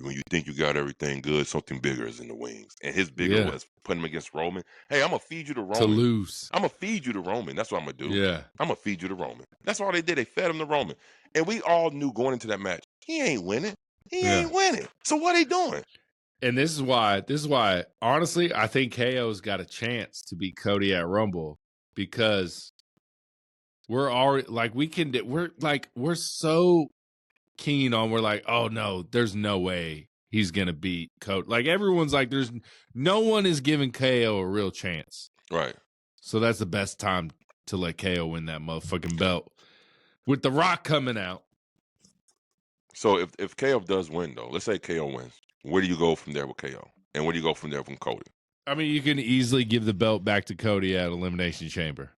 A: when you think you got everything good, something bigger is in the wings. And his bigger was putting him against Roman. Hey, I'm going to feed you to Roman.
B: To lose.
A: I'm going to feed you to Roman. That's what I'm going to do.
B: Yeah.
A: I'm going to feed you to Roman. That's all they did. They fed him to Roman. And we all knew going into that match, he ain't winning. He ain't winning. So what are they doing?
B: And this is why, honestly, I think KO's got a chance to beat Cody at Rumble because we're already, like, we're so keen on, we're like, oh no, there's no way he's gonna beat Cody. Like, everyone's like, there's no one is giving KO a real chance,
A: right?
B: So that's the best time to let KO win that motherfucking belt with The Rock coming out.
A: So if KO does win, though, let's say KO wins, where do you go from there with KO, and where do you go from there from Cody?
B: I mean, you can easily give the belt back to Cody at Elimination Chamber.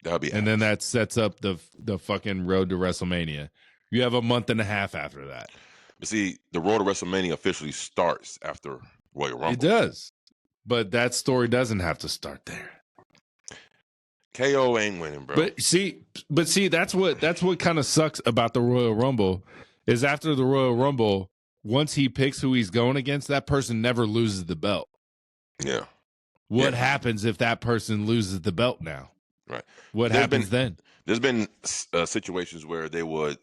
A: That'd be,
B: and then that sets up the fucking road to WrestleMania. You have a month and a half after that.
A: But see, the road to WrestleMania officially starts after Royal Rumble.
B: It does. But that story doesn't have to start there.
A: KO ain't winning, bro.
B: But see, that's what kind of sucks about the Royal Rumble is after the Royal Rumble, once he picks who he's going against, that person never loses the belt.
A: Yeah.
B: What happens if that person loses the belt now?
A: Right.
B: What happens then?
A: There's been situations where they would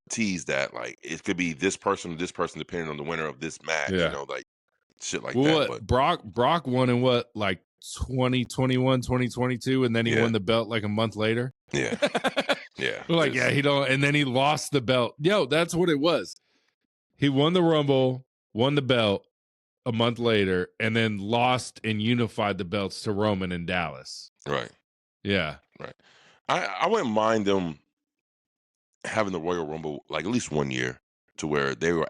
A: tease that, like, it could be this person or this person depending on the winner of this match, like shit like that. But
B: Brock won in like 2021, 2022, and then he won the belt like a month later.
A: Yeah. Yeah.
B: Like, he don't, and then he lost the belt. Yo, that's what it was. He won the Rumble, won the belt a month later, and then lost and unified the belts to Roman in Dallas.
A: Right.
B: Yeah.
A: Right. I wouldn't mind them having the Royal Rumble like at least 1 year to where the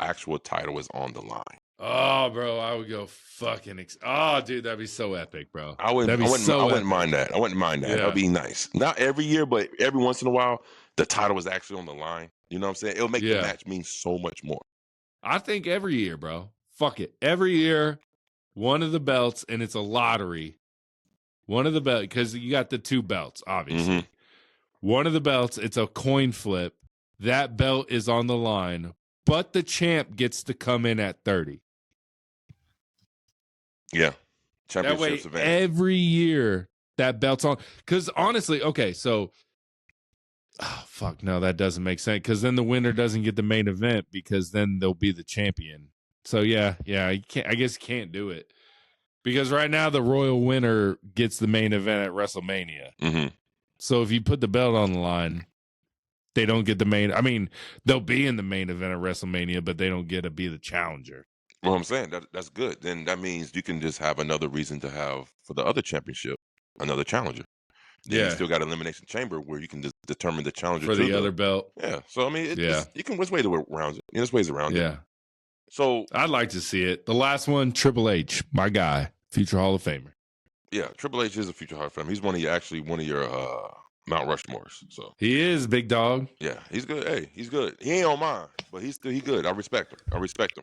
A: actual title is on the line.
B: Oh, bro, I would go fucking. Oh, dude, that'd be so epic, bro.
A: I wouldn't mind that. I wouldn't mind that.
B: Yeah.
A: That'd be nice. Not every year, but every once in a while, the title is actually on the line. You know what I'm saying? It'll make the match mean so much more.
B: I think every year, bro. Fuck it. Every year, one of the belts, and it's a lottery. One of the belts, because you got the 2 belts, obviously. One of the belts, it's a coin flip. That belt is on the line, but the champ gets to come in at 30.
A: Yeah. Championships
B: that way,
A: event.
B: every year, that belt's on. Because honestly, okay, so, oh, fuck, no, that doesn't make sense. Because then the winner doesn't get the main event because then they'll be the champion. So, yeah, you can't. I guess you can't do it. Because right now, the royal winner gets the main event at WrestleMania.
A: Mm-hmm.
B: So if you put the belt on the line, they don't get the main. I mean, they'll be in the main event at WrestleMania, but they don't get to be the challenger.
A: Well, I'm saying that's good. Then that means you can just have another reason to have for the other championship, another challenger. Then you still got Elimination Chamber where you can just determine the challenger
B: for the other belt.
A: Yeah. So I mean, you can there's ways around it. There's ways around it.
B: Yeah.
A: So
B: I'd like to see it. The last one, Triple H, my guy, future Hall of Famer.
A: Yeah, Triple H is a future Hall of Famer. He's one of your Mount Rushmores. So
B: he is big dog.
A: Yeah, he's good. Hey, he's good. He ain't on mine, but he good. I respect him.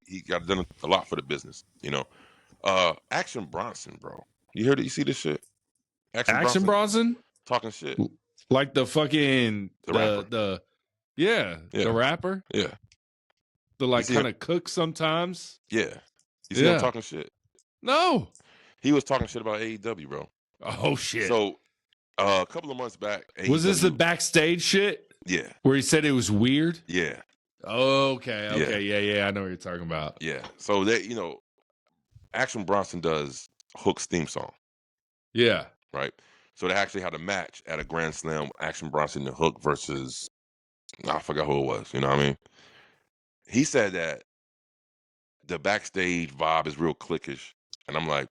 A: He got done a lot for the business. You know, Action Bronson, bro. You heard it? You see this shit?
B: Action Bronson
A: talking shit
B: like the fucking
A: the rapper.
B: The rapper.
A: Yeah,
B: the like kind of cook sometimes.
A: Yeah, you see him talking shit.
B: No,
A: he was talking shit about AEW, bro.
B: Oh shit.
A: So a couple of months back, AEW,
B: was this the backstage shit?
A: Yeah,
B: where he said it was weird.
A: Yeah.
B: Okay. Yeah. I know what you're talking about.
A: Yeah. So that Action Bronson does Hook's theme song.
B: Yeah.
A: Right. So they actually had a match at a Grand Slam, Action Bronson and Hook versus I forgot who it was. You know what I mean? He said that the backstage vibe is real cliquish, and I'm like,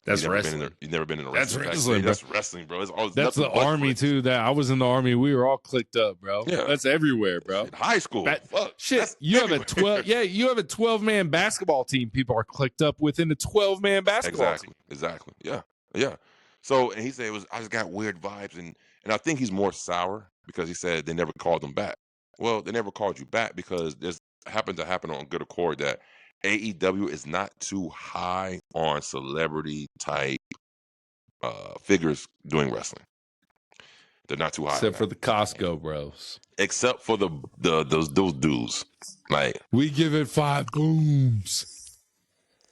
B: that's wrestling.
A: You've never been in a wrestling.
B: That's wrestling.
A: That's wrestling, bro.
B: That's the army too. That I was in the army. We were all clicked up, bro.
A: Yeah.
B: That's everywhere, bro.
A: Shit, high school. Fuck.
B: Shit. You have a 12. Yeah, you have a 12-man basketball team. People are clicked up within a 12-man basketball team.
A: Exactly. Yeah. So, and he said I just got weird vibes, and I think he's more sour because he said they never called him back. Well, they never called you back because this happened to happen on good accord that AEW is not too high on celebrity type figures doing wrestling. They're not too high,
B: except for the Costco bros.
A: Except for those dudes. Like,
B: we give it 5 booms.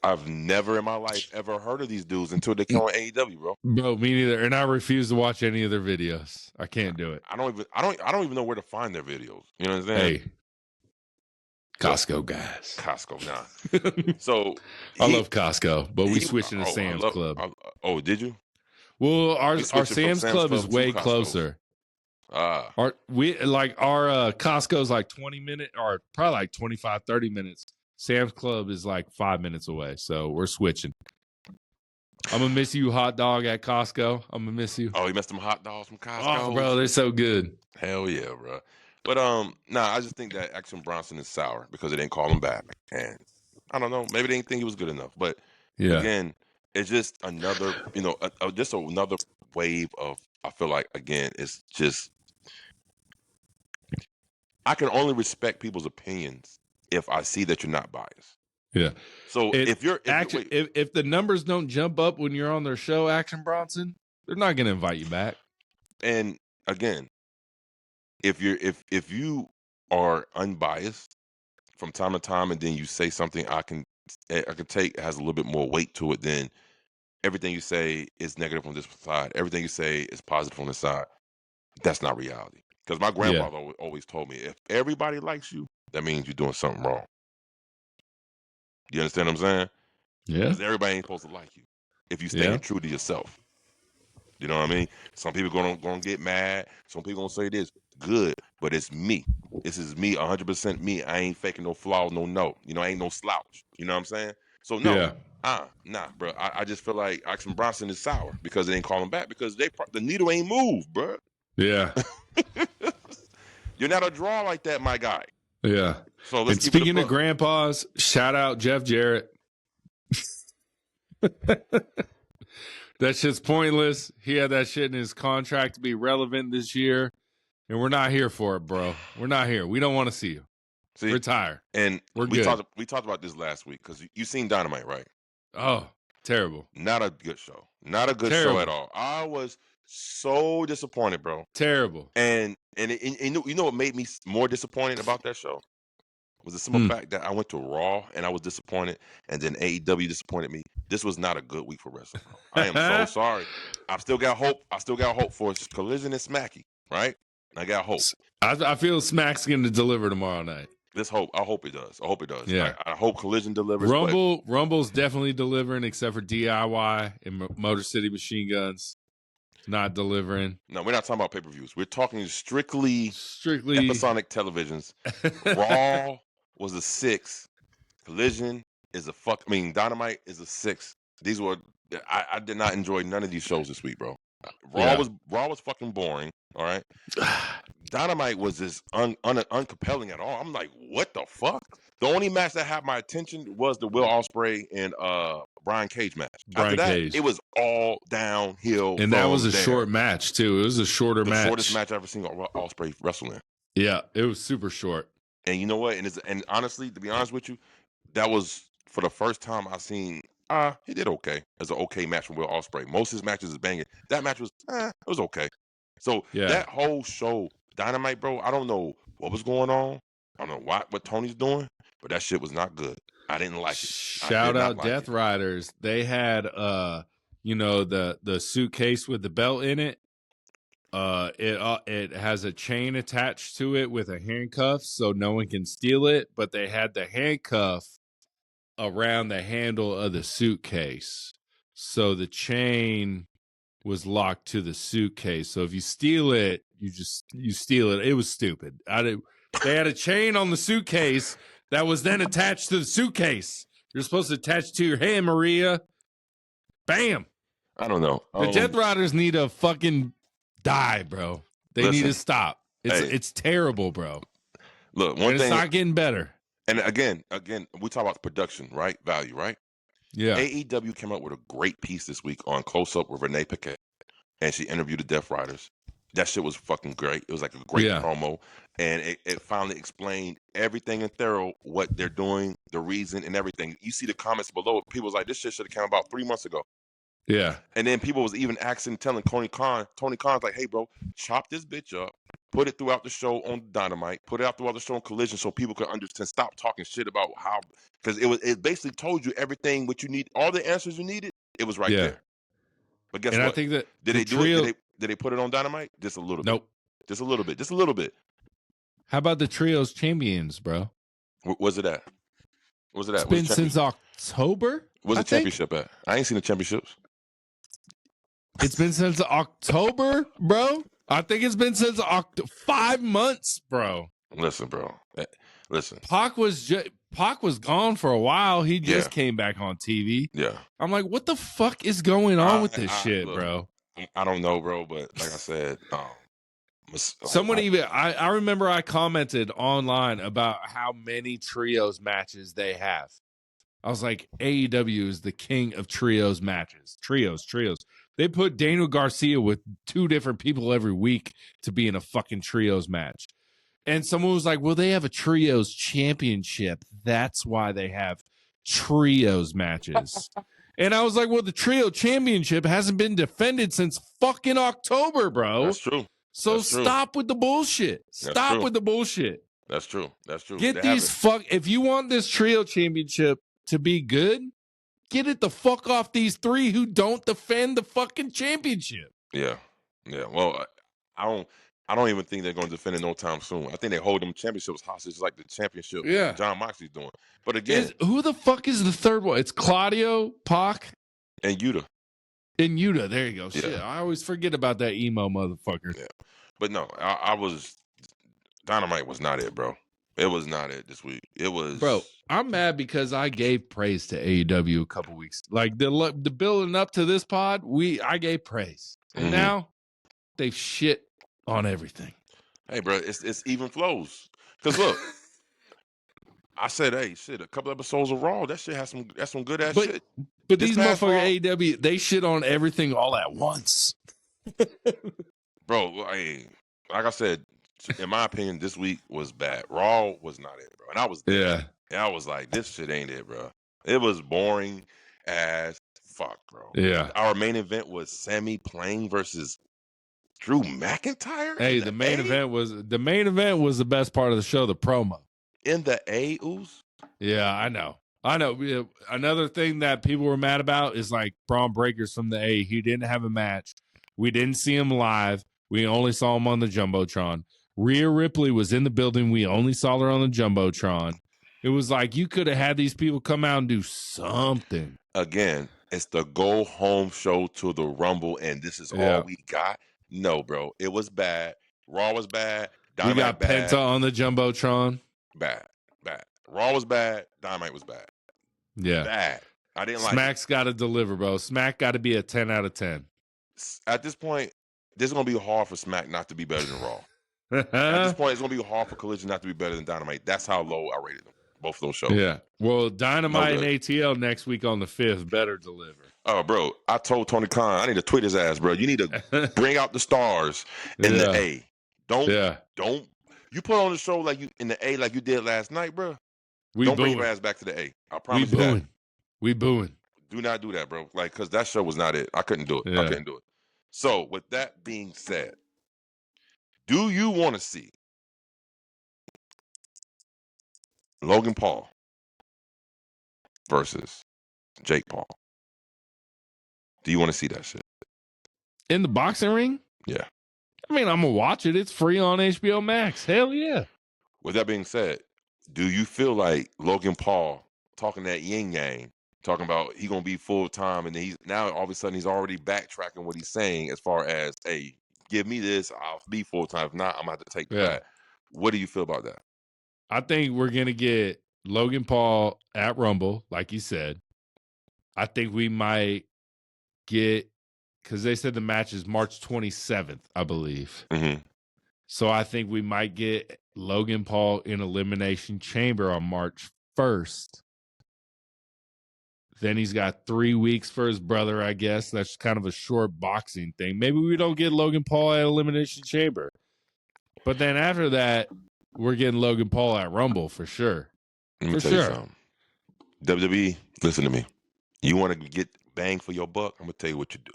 A: I've never in my life ever heard of these dudes until they come on AEW, bro.
B: Bro, me neither. And I refuse to watch any of their videos. I can't do it.
A: I don't even know where to find their videos. You know what I'm saying?
B: Hey. Costco guys.
A: Costco, nah. So
B: I love Costco, but we switching to Sam's Club.
A: Did you?
B: Well, our Sam's Club is way closer. Our Costco's like 20 minutes or probably like 25, 30 minutes. Sam's Club is like 5 minutes away. So we're switching. I'm going to miss you, hot dog at Costco. I'm going to miss you.
A: Oh, you missed them hot dogs from Costco?
B: Oh, bro, they're so good.
A: Hell yeah, bro. But I just think that Action Bronson is sour because they didn't call him back. And I don't know, maybe they didn't think he was good enough. But again, it's just another, just another wave of, I feel like, again, it's just, I can only respect people's opinions if I see that you're not biased.
B: Yeah.
A: So if
B: the numbers don't jump up when you're on their show, Action Bronson, they're not going to invite you back. And
A: again, if you are unbiased from time to time, and then you say something I can take has a little bit more weight to it than everything you say is negative on this side, everything you say is positive on this side. That's not reality. Because my grandfather always told me, if everybody likes you, that means you're doing something wrong. You understand what I'm saying?
B: Yeah.
A: Because everybody ain't supposed to like you if you stay true to yourself. You know what I mean? Some people gonna get mad. Some people gonna say this. Good, but it's me. This is me, 100% me. I ain't faking no flaw, no. I ain't no slouch. You know what I'm saying? So no,
B: Yeah.
A: nah, bro. I just feel like Action Bronson is sour because they didn't call him back because the needle ain't moved, bro.
B: Yeah.
A: You're not a draw like that, my guy.
B: Yeah.
A: So let's
B: And
A: keep it a
B: speaking of
A: buck.
B: grandpas, shout out Jeff Jarrett. That shit's pointless. He had that shit in his contract to be relevant this year, and we're not here for it, bro. We're not here. We don't want to see you.
A: See,
B: retire.
A: And
B: we're
A: we
B: good.
A: talked about this last week because you seen Dynamite, right?
B: Oh, terrible.
A: Not a good show. Not a good show at all. I was so disappointed, bro.
B: Terrible.
A: And you know what made me more disappointed about that show? Was the simple fact that I went to Raw and I was disappointed, and then AEW disappointed me. This was not a good week for wrestling, bro. I am so sorry. I still got hope. I still got hope for Collision and Smacky, right? I got hope.
B: I feel Smack's going to deliver tomorrow night.
A: Let's hope. I hope it does. I hope it does.
B: Yeah.
A: I hope Collision delivers.
B: Rumble's definitely delivering, except for DIY and Motor City Machine Guns. Not delivering.
A: No, we're not talking about pay-per-views. We're talking strictly episodic televisions. Raw was a 6. Collision is a Dynamite is a 6. These were I did not enjoy none of these shows this week, bro. Raw was fucking boring. All right. Dynamite was just uncompelling at all. I'm like, what the fuck? The only match that had my attention was the Will Ospreay and Brian Cage match. After that, it was all downhill.
B: And that was a short match too. It was a shorter match.
A: The shortest match I've ever seen Ospreay wrestle in.
B: Yeah, it was super short.
A: And you know what? And honestly, to be honest with you, that was for the first time I've seen. He did okay. It's an okay match from Will Ospreay. Most of his matches is banging. That match was, it was okay. So that whole show, Dynamite, bro, I don't know what was going on. I don't know what Tony's doing, but that shit was not good. I didn't like it.
B: Shout out Death Riders. They had the suitcase with the belt in it. It has a chain attached to it with a handcuff so no one can steal it, but they had the handcuff around the handle of the suitcase. So the chain was locked to the suitcase. So if you steal it, you steal it. It was stupid. They had a chain on the suitcase that was then attached to the suitcase. You're supposed to attach to your hand, Maria. Bam.
A: I don't know.
B: The Death Riders need to fucking die, bro. They need to stop. It's terrible, bro.
A: Look, one thing.
B: It's not getting better.
A: And again, we talk about production, right? Value, right?
B: Yeah.
A: AEW came up with a great piece this week on Close Up with Renee Paquette, and she interviewed the Death Riders. That shit was fucking great. It was like a great promo, and it finally explained everything in thorough, what they're doing, the reason, and everything. You see the comments below. People was like, this shit should have come about 3 months ago.
B: Yeah.
A: And then people was even telling Tony Khan's like, hey, bro, chop this bitch up, put it throughout the show on Dynamite, put it out throughout the show on Collision so people could understand, stop talking shit about how, because it basically told you everything what you need, all the answers you needed, it was right there. But guess what?
B: I think that
A: did they do it? Did they put it on Dynamite? Just a little bit.
B: Nope.
A: Just a little bit. Just a little bit.
B: How about the Trios Champions, bro?
A: Where's it at? Where's it at?
B: It's been since October.
A: Where's the championship at? I ain't seen the championships.
B: It's been since October, bro. I think it's been since 5 months, bro.
A: Listen, bro. Listen.
B: Pac was gone for a while. He just came back on TV.
A: Yeah.
B: I'm like, what the fuck is going on with this shit, bro?
A: I don't know, bro, but like I said,
B: someone I remember I commented online about how many trios matches they have. I was like, AEW is the king of trios matches. Trios. They put Daniel Garcia with 2 different people every week to be in a fucking trios match. And someone was like, well, they have a trios championship. That's why they have trios matches. And I was like, well, the trio championship hasn't been defended since fucking October, bro.
A: That's true.
B: So stop with the bullshit. Stop with the bullshit.
A: That's true.
B: Get these if you want this trio championship to be good, get it the fuck off these 3 who don't defend the fucking championship.
A: Yeah. Well, I don't even think they're going to defend it no time soon. I think they hold them championships hostage like the championship John Moxley's doing. But again,
B: who the fuck is the third one? It's Claudio, Pac,
A: and Yuta.
B: There you go. Yeah. Shit, I always forget about that emo motherfucker.
A: Yeah. But no, I was Dynamite was not it, bro. It was not it this week. It was,
B: Bro, I'm mad because I gave praise to AEW a couple weeks. Like the building up to this pod, I gave praise, and now they've shit on everything.
A: Hey, bro, it's even flows. Because look, I said, hey, shit, a couple episodes of Raw, that shit has some good ass shit.
B: But these motherfuckers AEW, they shit on everything all at once.
A: Bro, hey, like I said, in my opinion, this week was bad. Raw was not it, bro. And I was there.
B: Yeah.
A: And I was like, this shit ain't it, bro. It was boring as fuck, bro.
B: Yeah.
A: Our main event was Sami Zayn versus Drew McIntyre.
B: Hey, the main event was the best part of the show, the promo.
A: In the Aews?
B: Yeah, I know. Another thing that people were mad about is like Braun Breakers from the A. He didn't have a match. We didn't see him live. We only saw him on the Jumbotron. Rhea Ripley was in the building. We only saw her on the Jumbotron. It was like you could have had these people come out and do something.
A: Again, it's the go home show to the Rumble, and this is all we got. No, bro, it was bad. Raw was bad. Dynamite
B: we got
A: bad.
B: Penta on the Jumbotron.
A: Bad. Raw was bad. Dynamite was bad.
B: Yeah,
A: bad. I didn't like.
B: Smack's got to deliver, bro. Smack got to be a 10 out of 10.
A: At this point, this is gonna be hard for Smack not to be better than Raw. At this point, it's gonna be hard for Collision not to be better than Dynamite. That's how low I rated them. Both of those shows.
B: Yeah. Well, Dynamite and ATL next week on the 5th better deliver.
A: Oh, bro, I told Tony Khan, I need to tweet his ass, bro. You need to bring out the stars in the A. Don't. You put on the show like you in the A like you did last night, bro. Don't bring your ass back to the A. I promise you that.
B: We booing.
A: Do not do that, bro. Like, because that show was not it. I couldn't do it.
B: Yeah.
A: I couldn't do it. So, with that being said, do you want to see Logan Paul versus Jake Paul? Do you want to see that shit?
B: In the boxing ring?
A: Yeah.
B: I mean, I'm going to watch it. It's free on HBO Max. Hell yeah.
A: With that being said, do you feel like Logan Paul talking that yin yang, talking about he going to be full time, and he's now all of a sudden he's already backtracking what he's saying as far as, hey, give me this, I'll be full time. If not, I'm going to have to take that. What do you feel about that?
B: I think we're going to get Logan Paul at Rumble, like you said. I think we might get, because they said the match is March 27th, I believe.
A: Mm-hmm.
B: So I think we might get Logan Paul in Elimination Chamber on March 1st. Then he's got 3 weeks for his brother, I guess. That's kind of a short boxing thing. Maybe we don't get Logan Paul at Elimination Chamber. But then after that, we're getting Logan Paul at Rumble for sure.
A: Let me tell you something. WWE, listen to me. You want to get bang for your buck? I'm going to tell you what you do.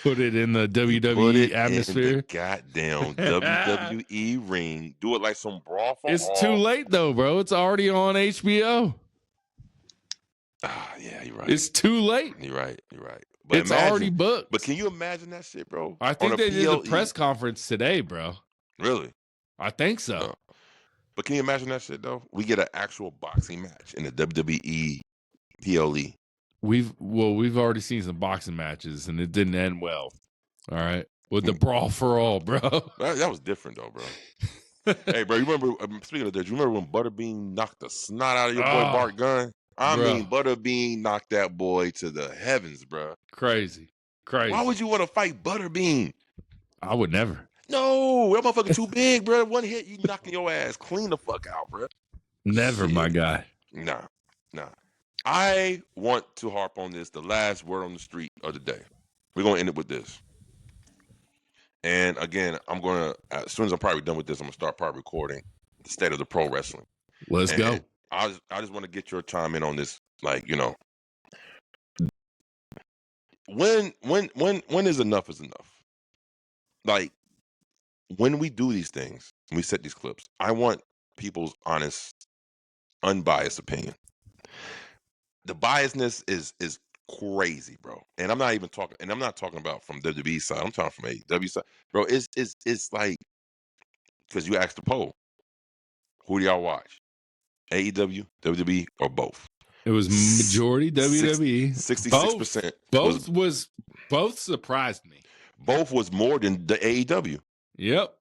B: Put it in the WWE
A: Put it
B: atmosphere.
A: In the goddamn WWE ring. Do it like some brawl for
B: It's too late though, bro. It's already on HBO.
A: Yeah, you're right.
B: It's too late.
A: You're right. But
B: it's already booked.
A: But can you imagine that shit, bro?
B: I think they did a press conference today, bro.
A: Really?
B: I think so.
A: But can you imagine that shit though? We get an actual boxing match in the WWE PLE.
B: We've already seen some boxing matches and it didn't end well. All right. With the brawl for all, bro.
A: That was different though, bro. Hey, bro, you remember, speaking of that, you remember when Butterbean knocked the snot out of your boy Bart Gunn? I mean, Butterbean knocked that boy to the heavens, bro.
B: Crazy.
A: Why would you want to fight Butterbean?
B: I would never.
A: No, that motherfucker too big, bro. One hit, you knocking your ass clean the fuck out, bro.
B: Never, my guy.
A: Nah. I want to harp on this, the last word on the street of the day. We're going to end it with this. And again, I'm going to, as soon as I'm probably done with this, I'm going to start probably recording the state of the pro wrestling.
B: Let's go.
A: I just want to get your chime in on this. Like, you know, when is enough is enough? Like, when we do these things, when we set these clips, I want people's honest, unbiased opinion. The biasness is crazy, bro. And I'm not talking about from WWE side. I'm talking from AEW side. Bro, it's like, because you asked the poll, who do y'all watch? AEW, WWE, or both?
B: It was majority WWE.
A: 66%.
B: Both surprised me.
A: Both was more than the AEW.
B: Yep.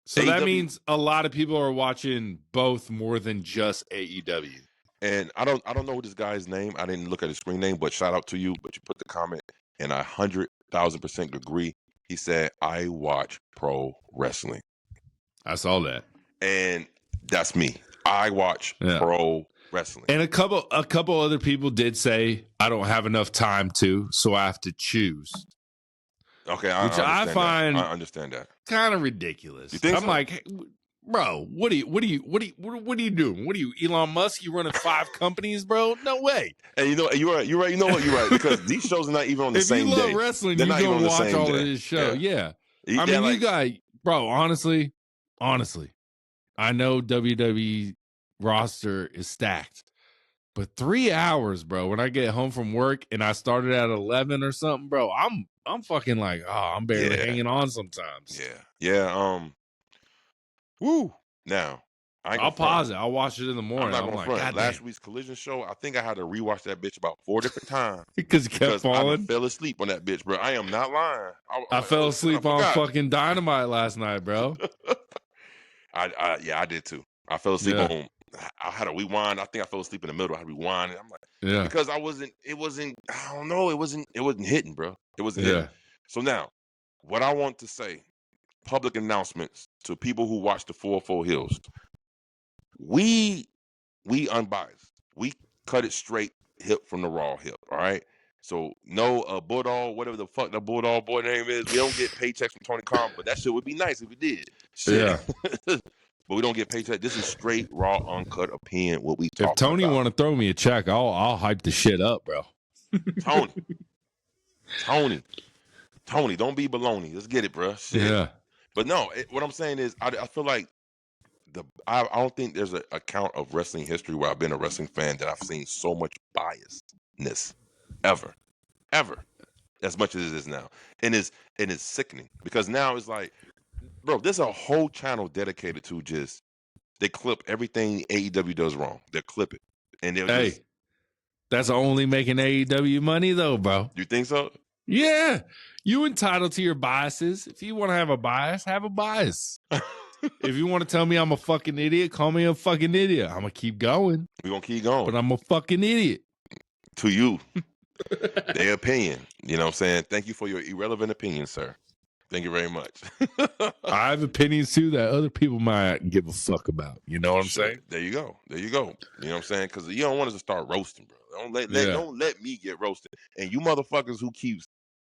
B: So that
A: AEW
B: means a lot of people are watching both more than just AEW.
A: And I don't know this guy's name. I didn't look at his screen name, but shout out to you. But you put the comment, and I 100,000% agree. He said, "I watch pro wrestling."
B: I saw that,
A: and that's me. I watch pro wrestling.
B: And a couple other people did say, "I don't have enough time to, so I have to choose."
A: Okay,
B: I find
A: I understand that
B: kind of ridiculous.
A: You think
B: I'm
A: so?
B: like, hey, bro, what are you doing? What are you, Elon Musk? You running 5 companies, bro? No way.
A: And you're right. You know what? You're right, because these shows are not even on the same day.
B: If you love wrestling,
A: they're
B: you
A: not even
B: go
A: on the
B: watch
A: same
B: all
A: day.
B: of this show. Yeah.
A: Yeah,
B: I mean,
A: like,
B: you got, bro. Honestly, I know WWE roster is stacked, but 3 hours, bro. When I get home from work and I started at 11 or something, bro, I'm fucking like, I'm barely hanging on sometimes.
A: Yeah. Woo. Now,
B: I'll pause it. I'll watch it in the morning.
A: I'm not gonna front.
B: God
A: Last
B: damn.
A: week's Collision show, I think I had to rewatch that bitch about 4 different times
B: because you kept falling.
A: I fell asleep on that bitch, bro. I am not lying.
B: I fell asleep on fucking Dynamite last night, bro.
A: I did too. I fell asleep on. I had to rewind. I think I fell asleep in the middle. I had to rewind. And I'm like, because I wasn't. It wasn't. I don't know. It wasn't hitting, bro. It wasn't hitting. So now, what I want to say, public announcements to people who watch the 404 Heelz. We unbiased. We cut it straight, hip from the raw hip. All right. So no Bulldog, whatever the fuck that Bulldog boy name is. We don't get paychecks from Tony Khan, but that shit would be nice if we did. Shit. Yeah. But we don't get paycheck. This is straight, raw, uncut opinion. What we talk about.
B: If Tony want to throw me a check, I'll hype the shit up, bro.
A: Tony, don't be baloney. Let's get it, bro. Shit. Yeah. But no, what I'm saying is, I feel like I don't think there's an account of wrestling history where I've been a wrestling fan that I've seen so much biasness ever, as much as it is now, and it's sickening because now it's like, bro, there's a whole channel dedicated to just they clip everything AEW does wrong. They clip it, and they'll
B: that's only making AEW money though, bro.
A: You think so?
B: Yeah, you entitled to your biases. If you want to have a bias, have a bias. If you want to tell me I'm a fucking idiot, call me a fucking idiot. I'm gonna keep going.
A: We're gonna keep going,
B: but I'm a fucking idiot
A: to you. Their opinion, you know what I'm saying? Thank you for your irrelevant opinion, sir. Thank you very much.
B: I have opinions too that other people might give a fuck about. You know what I'm saying?
A: There you go. You know what I'm saying? Because you don't want us to start roasting, bro. Don't let me get roasted. And you motherfuckers who keeps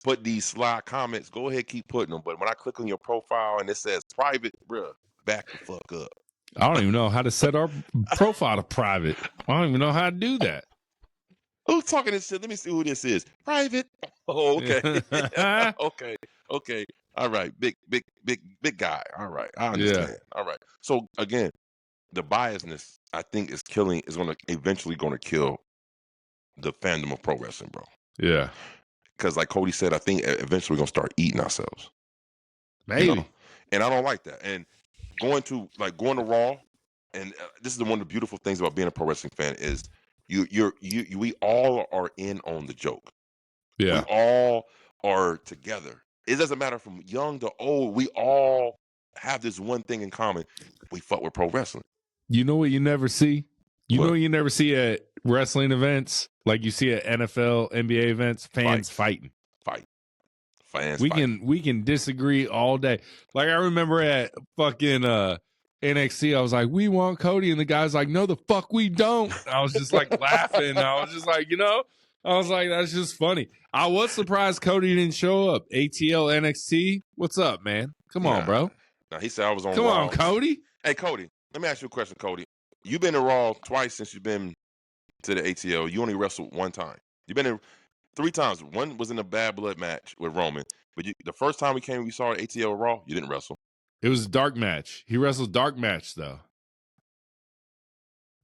A: put these sly comments, go ahead, keep putting them. But when I click on your profile and it says private, bro, back the fuck up.
B: I don't even know how to set our profile to private. I don't even know how to do that.
A: Who's talking this shit? Let me see who this is. Private. Oh, okay. Okay. All right. Big guy. All right. I understand. All right. So again, the biasness, I think, is eventually going to kill the fandom of pro wrestling, bro.
B: Yeah.
A: Because like Cody said, I think eventually we're going to start eating ourselves.
B: Maybe.
A: You know? And I don't like that. And going to Raw, and this is one of the beautiful things about being a pro wrestling fan is we all are in on the joke.
B: Yeah.
A: We all are together. It doesn't matter from young to old. We all have this one thing in common. We fuck with pro wrestling.
B: You know what you never see? You know what you never see at wrestling events? Like you see at NFL, NBA events? Fans fighting.
A: Fans
B: we can disagree all day. Like I remember at fucking NXT, I was like, we want Cody, and the guy's like, no, the fuck we don't. I was just like laughing. I was just like, I was like, that's just funny. I was surprised Cody didn't show up. ATL NXT, what's up, man? Come on, bro.
A: Now he said I was on.
B: Come
A: Raw.
B: on, Cody.
A: Hey, Cody, let me ask you a question, Cody. You've been to Raw twice since you've been to the ATL. You only wrestled one time. You've been there 3 times. One was in a Bad Blood match with Roman. But the first time we saw ATL Raw, you didn't wrestle.
B: It was a dark match. He wrestled dark match, though.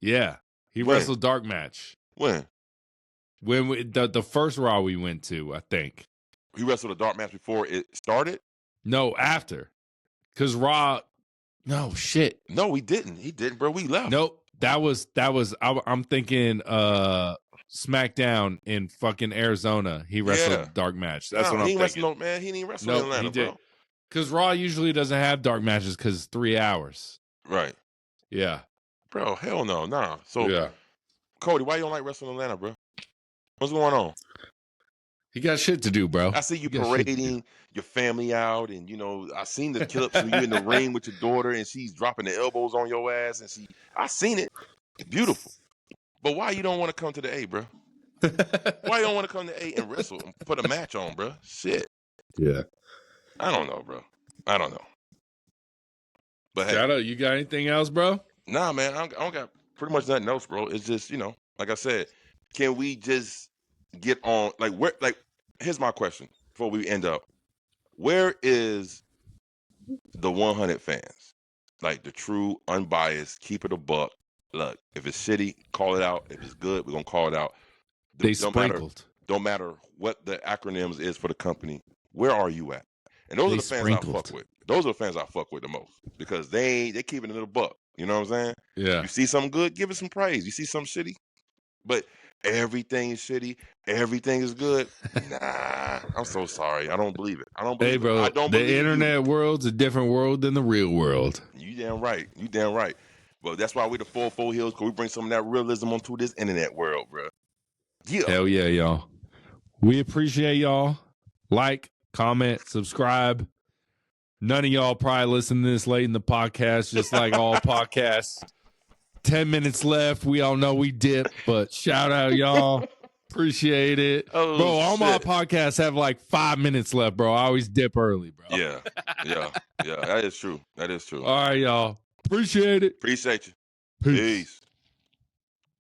B: Yeah. He wrestled dark match.
A: When?
B: When the first Raw we went to, I think.
A: He wrestled a dark match before it started?
B: No, after. Because Raw... No, shit.
A: No, we didn't. He didn't, bro. We left.
B: Nope. That was I'm thinking SmackDown in fucking Arizona. He wrestled a dark match. That's what I'm thinking.
A: He didn't wrestle in Atlanta, bro.
B: Because Raw usually doesn't have dark matches because 3 hours.
A: Right.
B: Yeah.
A: Bro, hell no. Nah. So,
B: Yeah.
A: Cody, why you don't like wrestling in Atlanta, bro? What's going on?
B: He got shit to do, bro.
A: I see you parading your family out, and I seen the clips when you in the ring with your daughter, and she's dropping the elbows on your ass, and I seen it. Beautiful. But why you don't want to come to the A, bro? Why you don't want to come to A and wrestle and put a match on, bro? Shit.
B: Yeah.
A: I don't know, bro. I don't know. But hey,
B: Shadow, you got anything else, bro?
A: nah, man, I don't got pretty much nothing else, bro. It's just, like I said, can we just get on, here's my question before we end up. Where is the 100 fans? Like the true, unbiased, keep it a buck. Look, if it's shitty, call it out. If it's good, we're going to call it out.
B: They sprinkled.
A: Don't matter what the acronyms is for the company. Where are you at? And those are the fans I fuck with. Those are the fans I fuck with the most because they keep it a little buck. You know what I'm saying?
B: Yeah.
A: You see something good, give it some praise. You see something shitty, but everything is shitty. Everything is good. Nah, I'm so sorry. I don't believe it. I don't believe
B: it. Hey, bro,
A: I don't believe
B: the internet world's a different world than the real world.
A: You damn right. You damn right. But that's why we the 4 Heelz, because we bring some of that realism onto this internet world, bro. Yeah.
B: Hell yeah, y'all. We appreciate y'all. Like, comment, subscribe. None of y'all probably listen to this late in the podcast, just like all podcasts. 10 minutes left. We all know we dip, but shout out, y'all. Appreciate it.
A: Oh,
B: bro, all my podcasts have like 5 minutes left, bro. I always dip early, bro.
A: Yeah. That is true. That is true.
B: All right, y'all. Appreciate it.
A: Appreciate you.
B: Peace.
A: Peace.